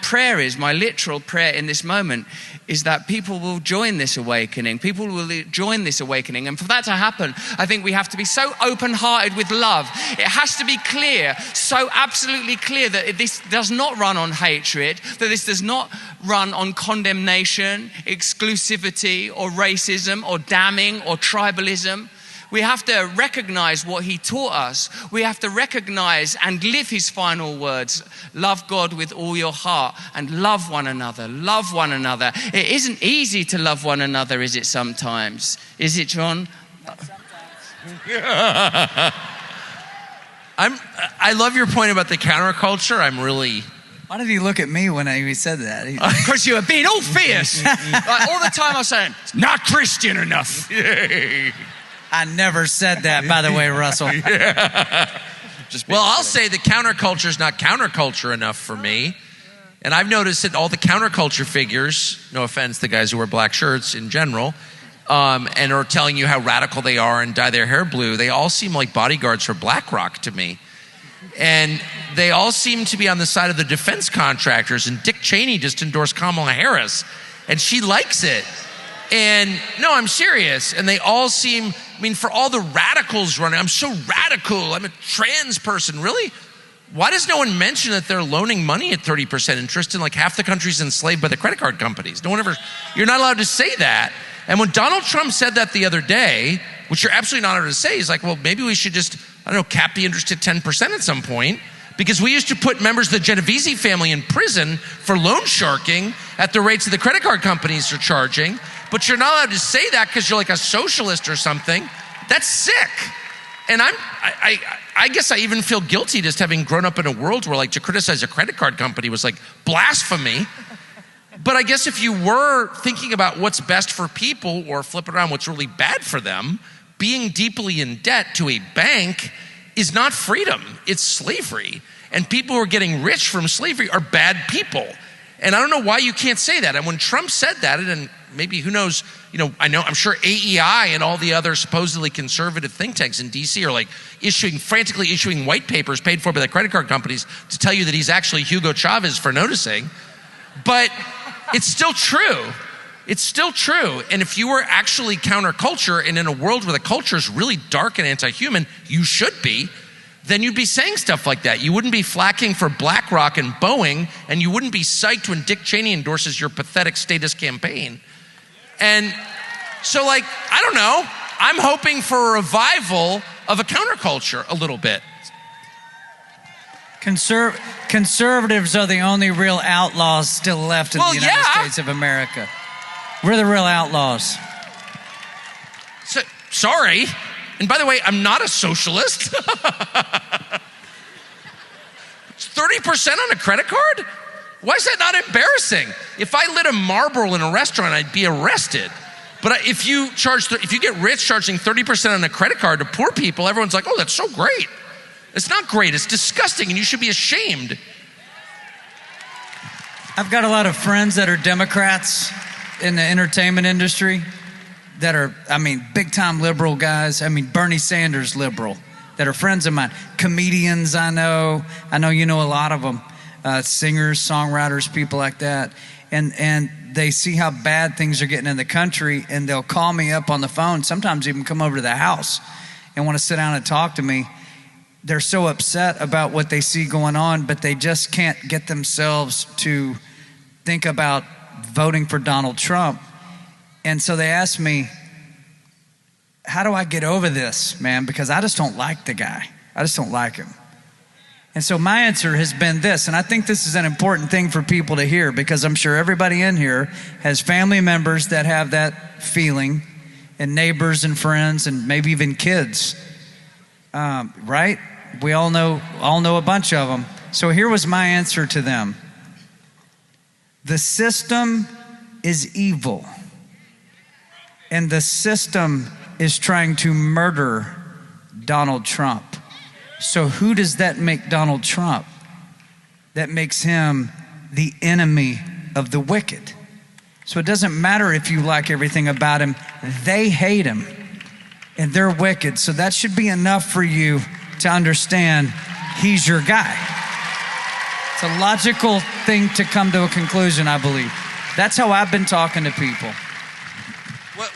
literal prayer in this moment is that people will join this awakening. People will join this awakening. And for that to happen, I think we have to be so open-hearted with love. It has to be clear, so absolutely clear, that this does not run on hatred, that this does not run on condemnation, exclusivity, or racism, or damning, or tribalism. We have to recognize what he taught us. We have to recognize and live his final words. Love God with all your heart and love one another. Love one another. It isn't easy to love one another, is it sometimes? Is it, John? Sometimes. I love your point about the counterculture. I'm really. Why did he look at me when he said that? Because you were being all fierce. Like, all the time I was saying, it's not Christian enough. I never said that, by the way, Russell. Well, I'll say the counterculture is not counterculture enough for me. And I've noticed that all the counterculture figures, no offense, the guys who wear black shirts in general, and are telling you how radical they are and dye their hair blue, they all seem like bodyguards for BlackRock to me. And they all seem to be on the side of the defense contractors. And Dick Cheney just endorsed Kamala Harris, and she likes it. And no, I'm serious. And they all seem, I mean, for all the radicals running, I'm so radical, I'm a trans person. Really? Why does no one mention that they're loaning money at 30% interest and like half the country's enslaved by the credit card companies? No one ever, you're not allowed to say that. And when Donald Trump said that the other day, which you're absolutely not allowed to say, he's like, well, maybe we should just, I don't know, cap the interest at 10% at some point. Because we used to put members of the Genovese family in prison for loan sharking at the rates that the credit card companies are charging. But you're not allowed to say that because you're like a socialist or something. That's sick. And I guess I even feel guilty just having grown up in a world where like to criticize a credit card company was like blasphemy. But I guess if you were thinking about what's best for people or flip it around what's really bad for them, being deeply in debt to a bank is not freedom, it's slavery. And people who are getting rich from slavery are bad people. And I don't know why you can't say that. And when Trump said that, and maybe who knows, I'm sure AEI and all the other supposedly conservative think tanks in DC are like frantically issuing white papers paid for by the credit card companies to tell you that he's actually Hugo Chavez for noticing. But it's still true. It's still true. And if you were actually counterculture and in a world where the culture is really dark and anti-human, you should be, then you'd be saying stuff like that. You wouldn't be flacking for BlackRock and Boeing, and you wouldn't be psyched when Dick Cheney endorses your pathetic status campaign. And so like, I don't know, I'm hoping for a revival of a counterculture a little bit. Conservatives are the only real outlaws still left in the United States of America. We're the real outlaws. So, sorry. And by the way, I'm not a socialist. 30% on a credit card? Why is that not embarrassing? If I lit a Marlboro in a restaurant, I'd be arrested. But if you get rich charging 30% on a credit card to poor people, everyone's like, oh, that's so great. It's not great. It's disgusting, and you should be ashamed. I've got a lot of friends that are Democrats in the entertainment industry that are, big time liberal guys. Bernie Sanders liberal that are friends of mine. Comedians I know you know a lot of them. Singers, songwriters, people like that. And they see how bad things are getting in the country, and they'll call me up on the phone, sometimes even come over to the house and want to sit down and talk to me. They're so upset about what they see going on, but they just can't get themselves to think about voting for Donald Trump. And so they asked me, how do I get over this, man? Because I just don't like the guy. I just don't like him. And so my answer has been this, and I think this is an important thing for people to hear, because I'm sure everybody in here has family members that have that feeling, and neighbors and friends and maybe even kids, right? We all know a bunch of them. So here was my answer to them. The system is evil, and the system is trying to murder Donald Trump. So who does that make Donald Trump? That makes him the enemy of the wicked. So it doesn't matter if you like everything about him. They hate him, and they're wicked. So that should be enough for you to understand he's your guy. It's a logical thing to come to a conclusion, I believe. That's how I've been talking to people.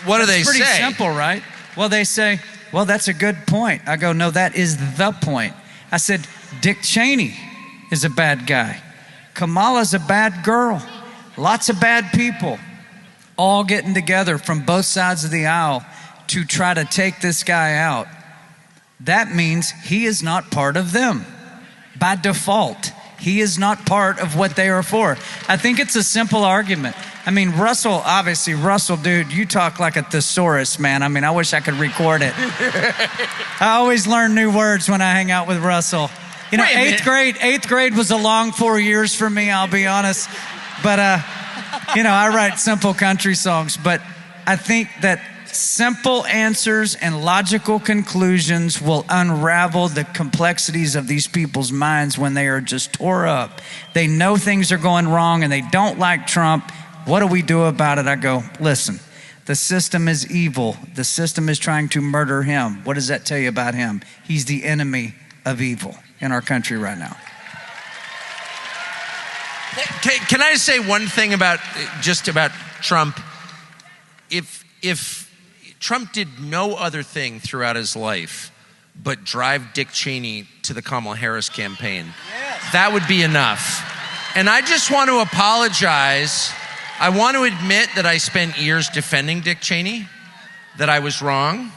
What do they say? It's pretty simple, right? Well, they say, well, that's a good point. I go, no, that is the point. I said, Dick Cheney is a bad guy. Kamala's a bad girl. Lots of bad people all getting together from both sides of the aisle to try to take this guy out. That means he is not part of them. By default, he is not part of what they are for. I think it's a simple argument. I mean, Russell, dude, you talk like a thesaurus, man. I mean, I wish I could record it. I always learn new words when I hang out with Russell. You know, eighth grade was a long 4 years for me, I'll be honest. But, you know, I write simple country songs. But I think that simple answers and logical conclusions will unravel the complexities of these people's minds when they are just tore up. They know things are going wrong and they don't like Trump. What do we do about it? I go, listen, the system is evil. The system is trying to murder him. What does that tell you about him? He's the enemy of evil in our country right now. Can I say one thing about Trump? If Trump did no other thing throughout his life but drive Dick Cheney to the Kamala Harris campaign, that would be enough. And I just want to apologize. I want to admit that I spent years defending Dick Cheney, that I was wrong,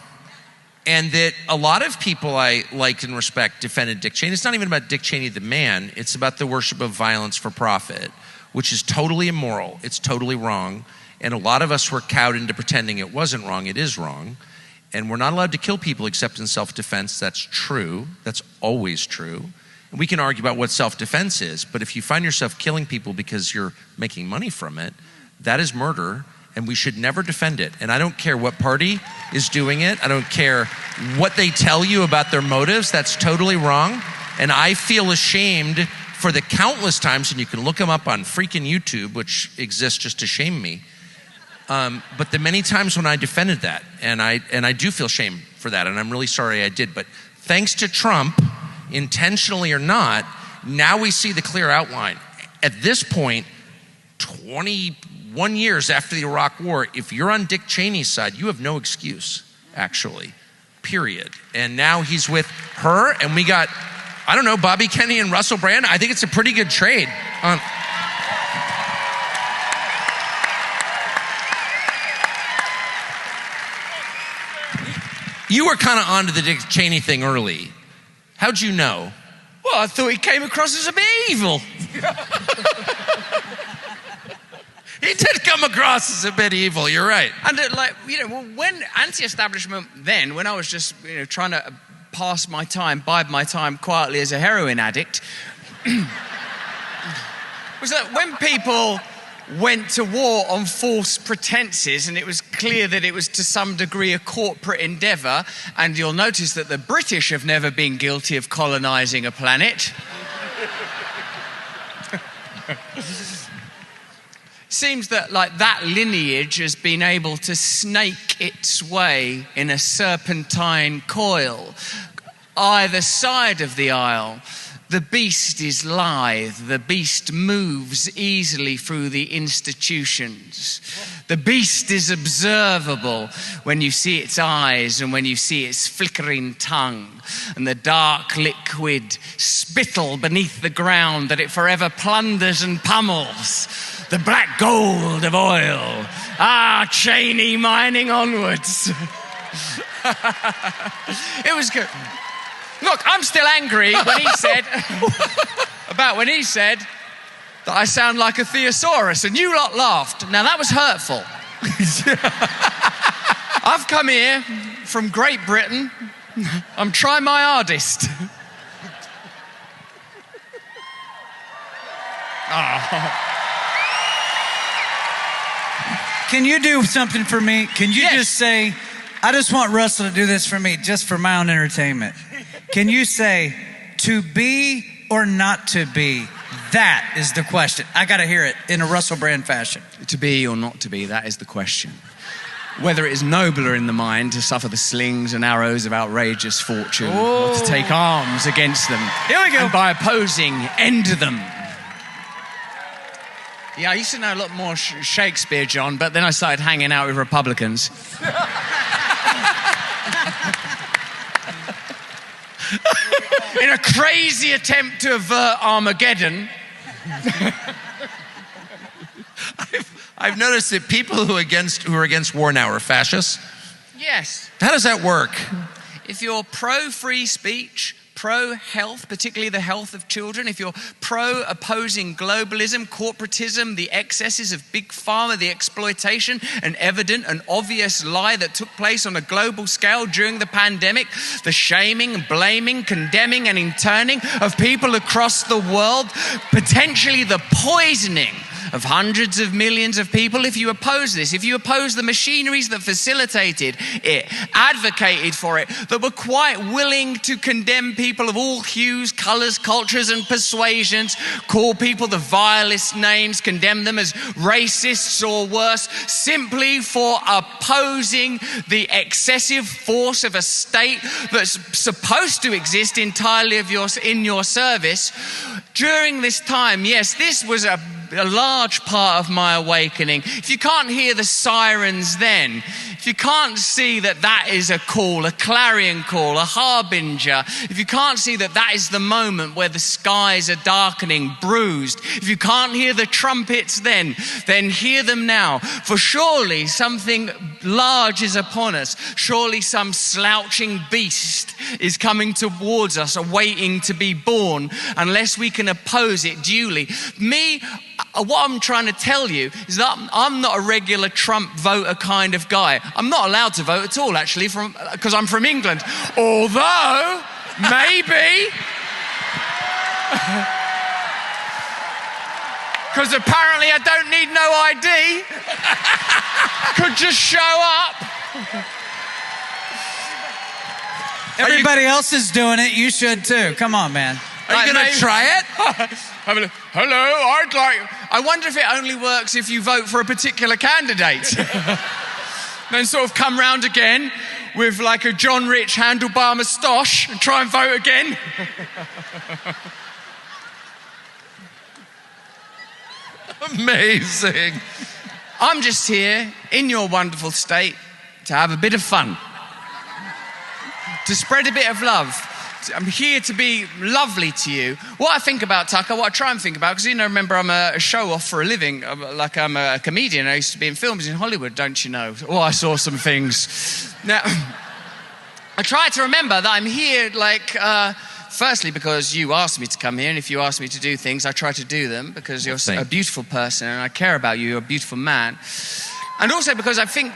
and that a lot of people I liked and respect defended Dick Cheney. It's not even about Dick Cheney the man. It's about the worship of violence for profit, which is totally immoral. It's totally wrong. And a lot of us were cowed into pretending it wasn't wrong. It is wrong. And we're not allowed to kill people except in self-defense. That's true. That's always true. And we can argue about what self-defense is, but if you find yourself killing people because you're making money from it, that is murder, and we should never defend it. And I don't care what party is doing it. I don't care what they tell you about their motives. That's totally wrong. And I feel ashamed for the countless times, and you can look them up on freaking YouTube, which exists just to shame me. But the many times when I defended that, and I do feel shame for that, and I'm really sorry I did. But thanks to Trump, intentionally or not, now we see the clear outline. At this point, 21 years after the Iraq War, if you're on Dick Cheney's side, you have no excuse, actually, period. And now he's with her, and we got, I don't know, Bobby Kennedy and Russell Brand. I think it's a pretty good trade. You were kind of onto the Dick Cheney thing early. How'd you know? Well, I thought he came across as a bit evil. He did come across as a bit evil, you're right. And when anti-establishment then, when I was just trying to bide my time quietly as a heroin addict, was that when people went to war on false pretenses, and it was clear that it was to some degree a corporate endeavor, and you'll notice that the British have never been guilty of colonizing a planet. Seems that that lineage has been able to snake its way in a serpentine coil either side of the aisle. The beast is lithe. The beast moves easily through the institutions. The beast is observable when you see its eyes and when you see its flickering tongue and the dark liquid spittle beneath the ground that it forever plunders and pummels. The black gold of oil. Ah, Cheney mining onwards. It was good. Look, I'm still angry when he said that I sound like a thesaurus, and you lot laughed. Now that was hurtful. I've come here from Great Britain. I'm trying my hardest. Can you do something for me? Can you just say, I just want Russell to do this for me, just for my own entertainment. Can you say, to be or not to be? That is the question. I got to hear it in a Russell Brand fashion. To be or not to be, that is the question. Whether it is nobler in the mind to suffer the slings and arrows of outrageous fortune, or to take arms against them. Here we go. And by opposing, end them. Yeah, I used to know a lot more Shakespeare, John, but then I started hanging out with Republicans. In a crazy attempt to avert Armageddon. I've noticed that people who are against war now are fascists. Yes. How does that work? If you're pro-free speech, pro-health, particularly the health of children, if you're pro-opposing globalism, corporatism, the excesses of big pharma, the exploitation, an evident and obvious lie that took place on a global scale during the pandemic, the shaming, blaming, condemning and interning of people across the world, potentially the poisoning of hundreds of millions of people, if you oppose this, if you oppose the machineries that facilitated it, advocated for it, that were quite willing to condemn people of all hues, colors, cultures, and persuasions, call people the vilest names, condemn them as racists or worse, simply for opposing the excessive force of a state that's supposed to exist entirely in your service. During this time, yes, this was a large part of my awakening. If you can't hear the sirens then, if you can't see that that is a call, a clarion call, a harbinger, if you can't see that that is the moment where the skies are darkening, bruised, if you can't hear the trumpets then hear them now. For surely something large is upon us. Surely some slouching beast is coming towards us, awaiting to be born, unless we can oppose it duly. What I'm trying to tell you is that I'm not a regular Trump voter kind of guy. I'm not allowed to vote at all, actually, because I'm from England. Although, maybe, because apparently I don't need no ID, could just show up. Everybody else is doing it. You should too. Come on, man. Are you going to try it? Hello, I wonder if it only works if you vote for a particular candidate. Then sort of come round again with like a John Rich handlebar moustache and try and vote again. Amazing. I'm just here in your wonderful state to have a bit of fun, to spread a bit of love. I'm here to be lovely to you. What I think about, Tucker, what I try and think about, because remember I'm a show-off for a living, like I'm a comedian. I used to be in films in Hollywood, don't you know? Oh, I saw some things. Now, I try to remember that I'm here, firstly because you asked me to come here, and if you ask me to do things, I try to do them, because you're a beautiful person, and I care about you, you're a beautiful man. And also because I think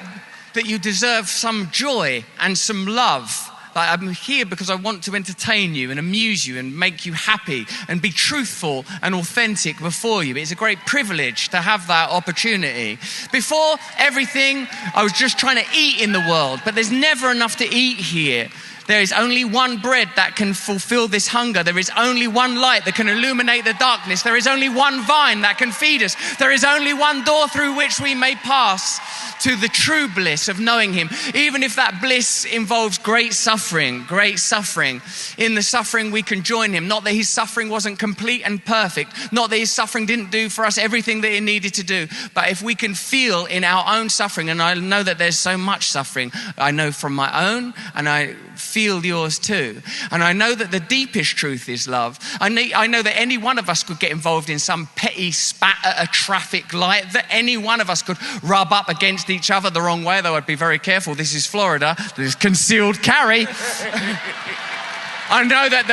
that you deserve some joy and some love. I'm here because I want to entertain you and amuse you and make you happy and be truthful and authentic before you. It's a great privilege to have that opportunity. Before everything, I was just trying to eat in the world, but there's never enough to eat here. There is only one bread that can fulfill this hunger. There is only one light that can illuminate the darkness. There is only one vine that can feed us. There is only one door through which we may pass to the true bliss of knowing him. Even if that bliss involves great suffering. In the suffering we can join him. Not that his suffering wasn't complete and perfect. Not that his suffering didn't do for us everything that it needed to do. But if we can feel in our own suffering, and I know that there's so much suffering. I know from my own, and I feel yours too. And I know that the deepest truth is love. I know that any one of us could get involved in some petty spat at a traffic light, that any one of us could rub up against each other the wrong way, though I'd be very careful. This is Florida. There's concealed carry. I know that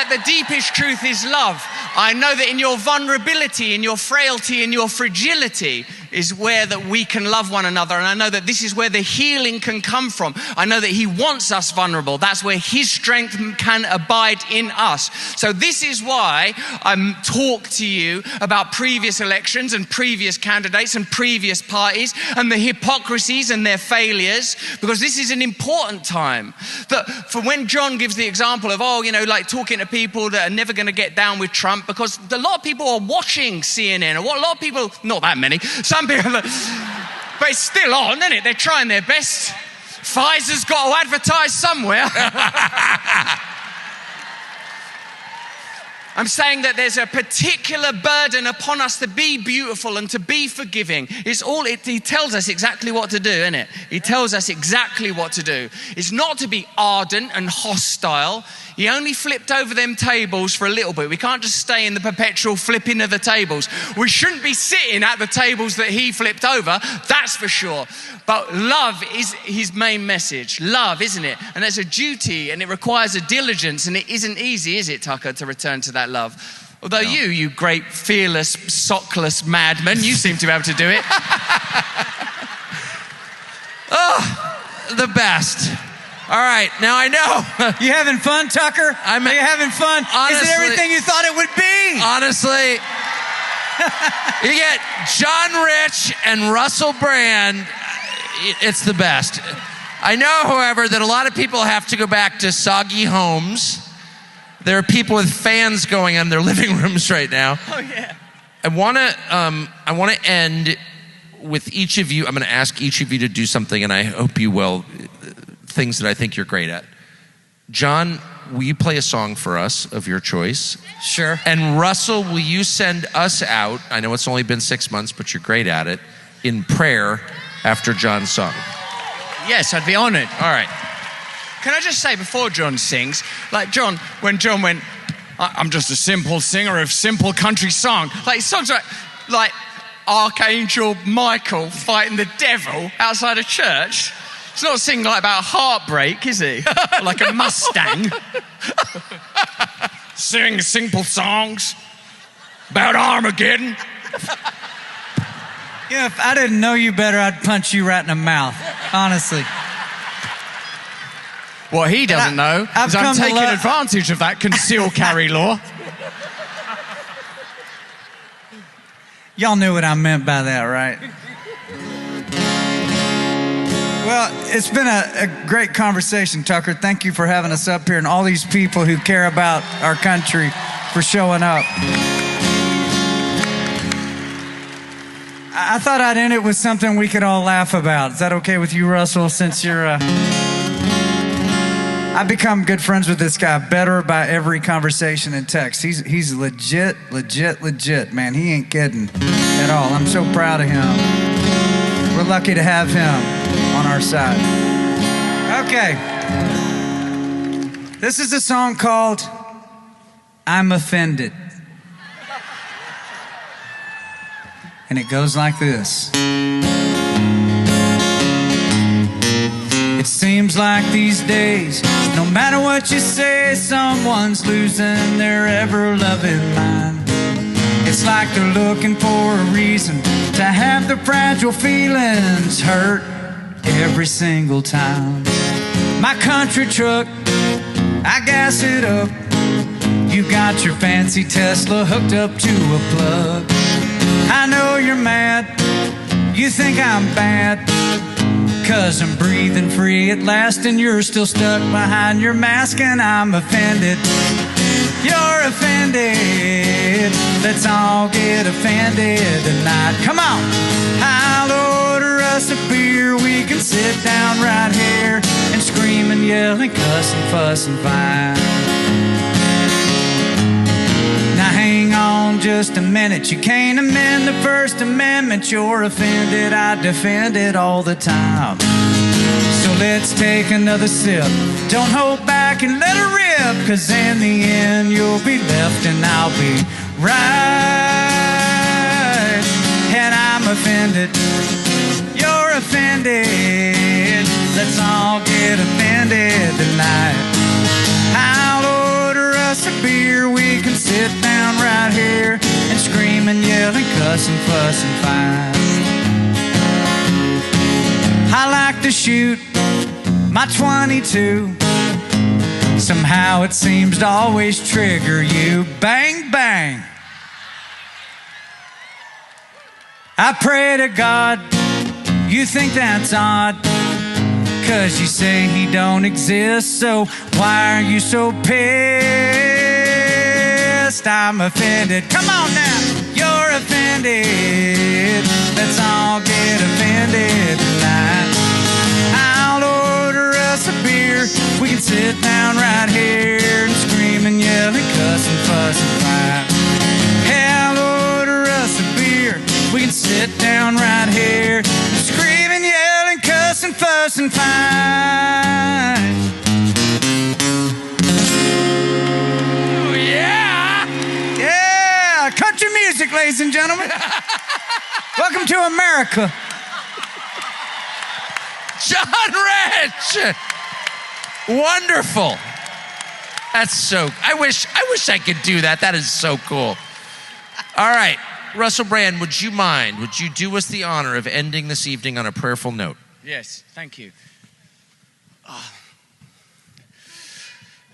the deepest truth is love. I know that in your vulnerability, in your frailty, in your fragility is where that we can love one another. And I know that this is where the healing can come from. I know that he wants us vulnerable. That's where his strength can abide in us. So this is why I talk to you about previous elections and previous candidates and previous parties and the hypocrisies and their failures, because this is an important time. For when John gives the example of, talking to people that are never going to get down with Trump, because a lot of people are watching CNN, or a lot of people, not that many, some people, but it's still on, isn't it? They're trying their best. Pfizer's got to advertise somewhere. I'm saying that there's a particular burden upon us to be beautiful and to be forgiving. He tells us exactly what to do, isn't it? He tells us exactly what to do. It's not to be ardent and hostile. He only flipped over them tables for a little bit. We can't just stay in the perpetual flipping of the tables. We shouldn't be sitting at the tables that he flipped over, that's for sure. But love is his main message. Love, isn't it? And that's a duty, and it requires a diligence, and it isn't easy, is it, Tucker, to return to that love? Although you great, fearless, sockless madman, you seem to be able to do it. Oh, the best. All right, now I know. You having fun, Tucker? Are you having fun? Honestly, is it everything you thought it would be? Honestly, you get John Rich and Russell Brand. It's the best. I know, however, that a lot of people have to go back to soggy homes. There are people with fans going on in their living rooms right now. Oh, yeah. I want to end with each of you. I'm going to ask each of you to do something, and I hope you will. Things that I think you're great at. John, will you play a song for us of your choice? Sure. And Russell, will you send us out? I know it's only been 6 months, but you're great at it. In prayer after John's song. Yes, I'd be honored. All right. Can I just say before John sings, like John, when John went, I'm just a simple singer of simple country song. Like songs like Archangel Michael fighting the devil outside a church. He's not singing like about heartbreak, is he? Like a Mustang. Sing simple songs about Armageddon. Yeah, if I didn't know you better, I'd punch you right in the mouth. Honestly. What he doesn't know is I'm taking advantage of that concealed carry law. Y'all knew what I meant by that, right? Well, it's been a great conversation, Tucker. Thank you for having us up here and all these people who care about our country for showing up. I thought I'd end it with something we could all laugh about. Is that okay with you, Russell, since you're... I've become good friends with this guy better by every conversation and text. He's legit, man. He ain't kidding at all. I'm so proud of him. We're lucky to have him on our side. Okay. This is a song called I'm Offended. And it goes like this. It seems like these days, no matter what you say, someone's losing their ever-loving mind. It's like they're looking for a reason to have their fragile feelings hurt every single time. My country truck, I gas it up. You got your fancy Tesla hooked up to a plug. I know you're mad, you think I'm bad, 'cause I'm breathing free at last and you're still stuck behind your mask and I'm offended. You're offended. Let's all get offended tonight. Come on. I'll order us a beer. We can sit down right here and scream and yell and cuss and fuss and fight. Now hang on just a minute. You can't amend the First Amendment. You're offended. I defend it all the time. So let's take another sip. Don't hold back and let it rip, 'cause in the end you'll be left and I'll be right. And I'm offended. You're offended. Let's all get offended tonight. I'll order us a beer. We can sit down right here and scream and yell and cuss and fuss and fight. I like to shoot my .22. Somehow it seems to always trigger you. Bang, bang. I pray to God you think that's odd, 'cause you say he don't exist. So why are you so pissed? I'm offended. Come on now. You're offended. Let's all get offended tonight. I'll order us a beer. We can sit down right here and scream and yell and cuss and fuss and fight. I'll order us a beer. We can sit down right here and scream and yell and cuss and fuss and fight. your music, ladies and gentlemen. Welcome to America. John Rich! Wonderful. That's so, I wish I could do that. That is so cool. All right, Russell Brand, would you do us the honor of ending this evening on a prayerful note? Yes, thank you. I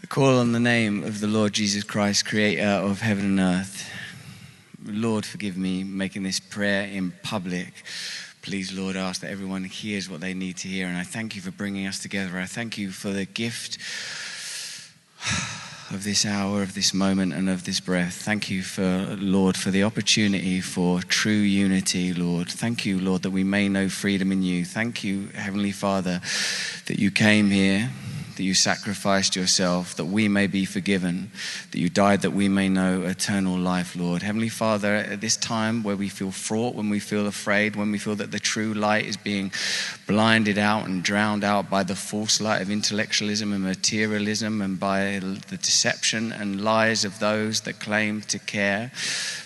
call on the name of the Lord Jesus Christ, creator of heaven and earth. Lord, forgive me making this prayer in public. Please, Lord, ask that everyone hears what they need to hear. And I thank you for bringing us together. I thank you for the gift of this hour, of this moment, and of this breath. Thank you, Lord, for the opportunity for true unity, Lord. Thank you, Lord, that we may know freedom in you. Thank you, Heavenly Father, that you came here, that you sacrificed yourself, that we may be forgiven, that you died that we may know eternal life, Lord. Heavenly Father, at this time where we feel fraught, when we feel afraid, when we feel that the true light is being blinded out and drowned out by the false light of intellectualism and materialism and by the deception and lies of those that claim to care,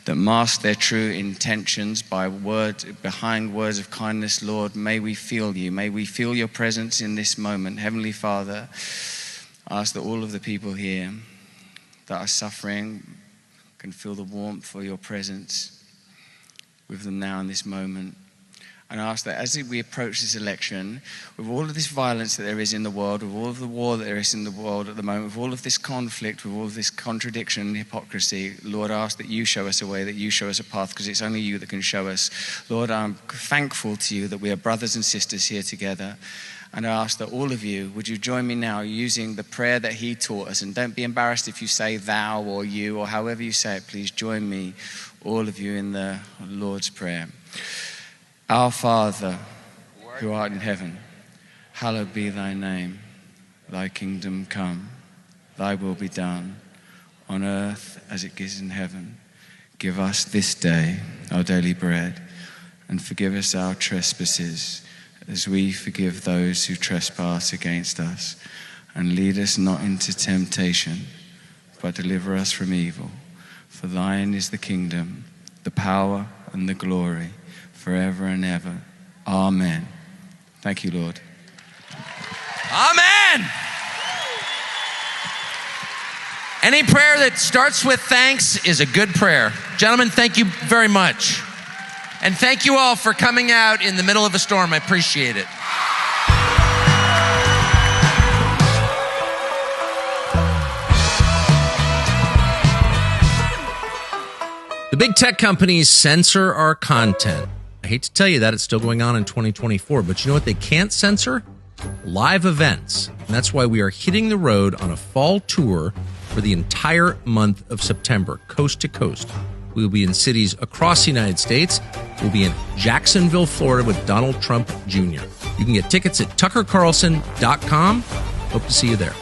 that mask their true intentions behind words of kindness, Lord, may we feel you. May we feel your presence in this moment. Heavenly Father, I ask that all of the people here that are suffering can feel the warmth of your presence with them now in this moment. And I ask that as we approach this election, with all of this violence that there is in the world, with all of the war that there is in the world at the moment, with all of this conflict, with all of this contradiction and hypocrisy, Lord, I ask that you show us a way, that you show us a path, because it's only you that can show us. Lord, I'm thankful to you that we are brothers and sisters here together. And I ask that all of you, would you join me now using the prayer that he taught us? And don't be embarrassed if you say thou or you or however you say it. Please join me, all of you, in the Lord's Prayer. Our Father, who art in heaven, hallowed be thy name. Thy kingdom come, thy will be done, on earth as it is in heaven. Give us this day our daily bread, and forgive us our trespasses, as we forgive those who trespass against us. And lead us not into temptation, but deliver us from evil. For thine is the kingdom, the power, and the glory, forever and ever. Amen. Thank you, Lord. Amen. Any prayer that starts with thanks is a good prayer. Gentlemen, thank you very much. And thank you all for coming out in the middle of a storm. I appreciate it. The big tech companies censor our content. I hate to tell you that it's still going on in 2024, but you know what they can't censor? Live events. And that's why we are hitting the road on a fall tour for the entire month of September, coast to coast. We will be in cities across the United States. We'll be in Jacksonville, Florida with Donald Trump Jr. You can get tickets at tuckercarlson.com. Hope to see you there.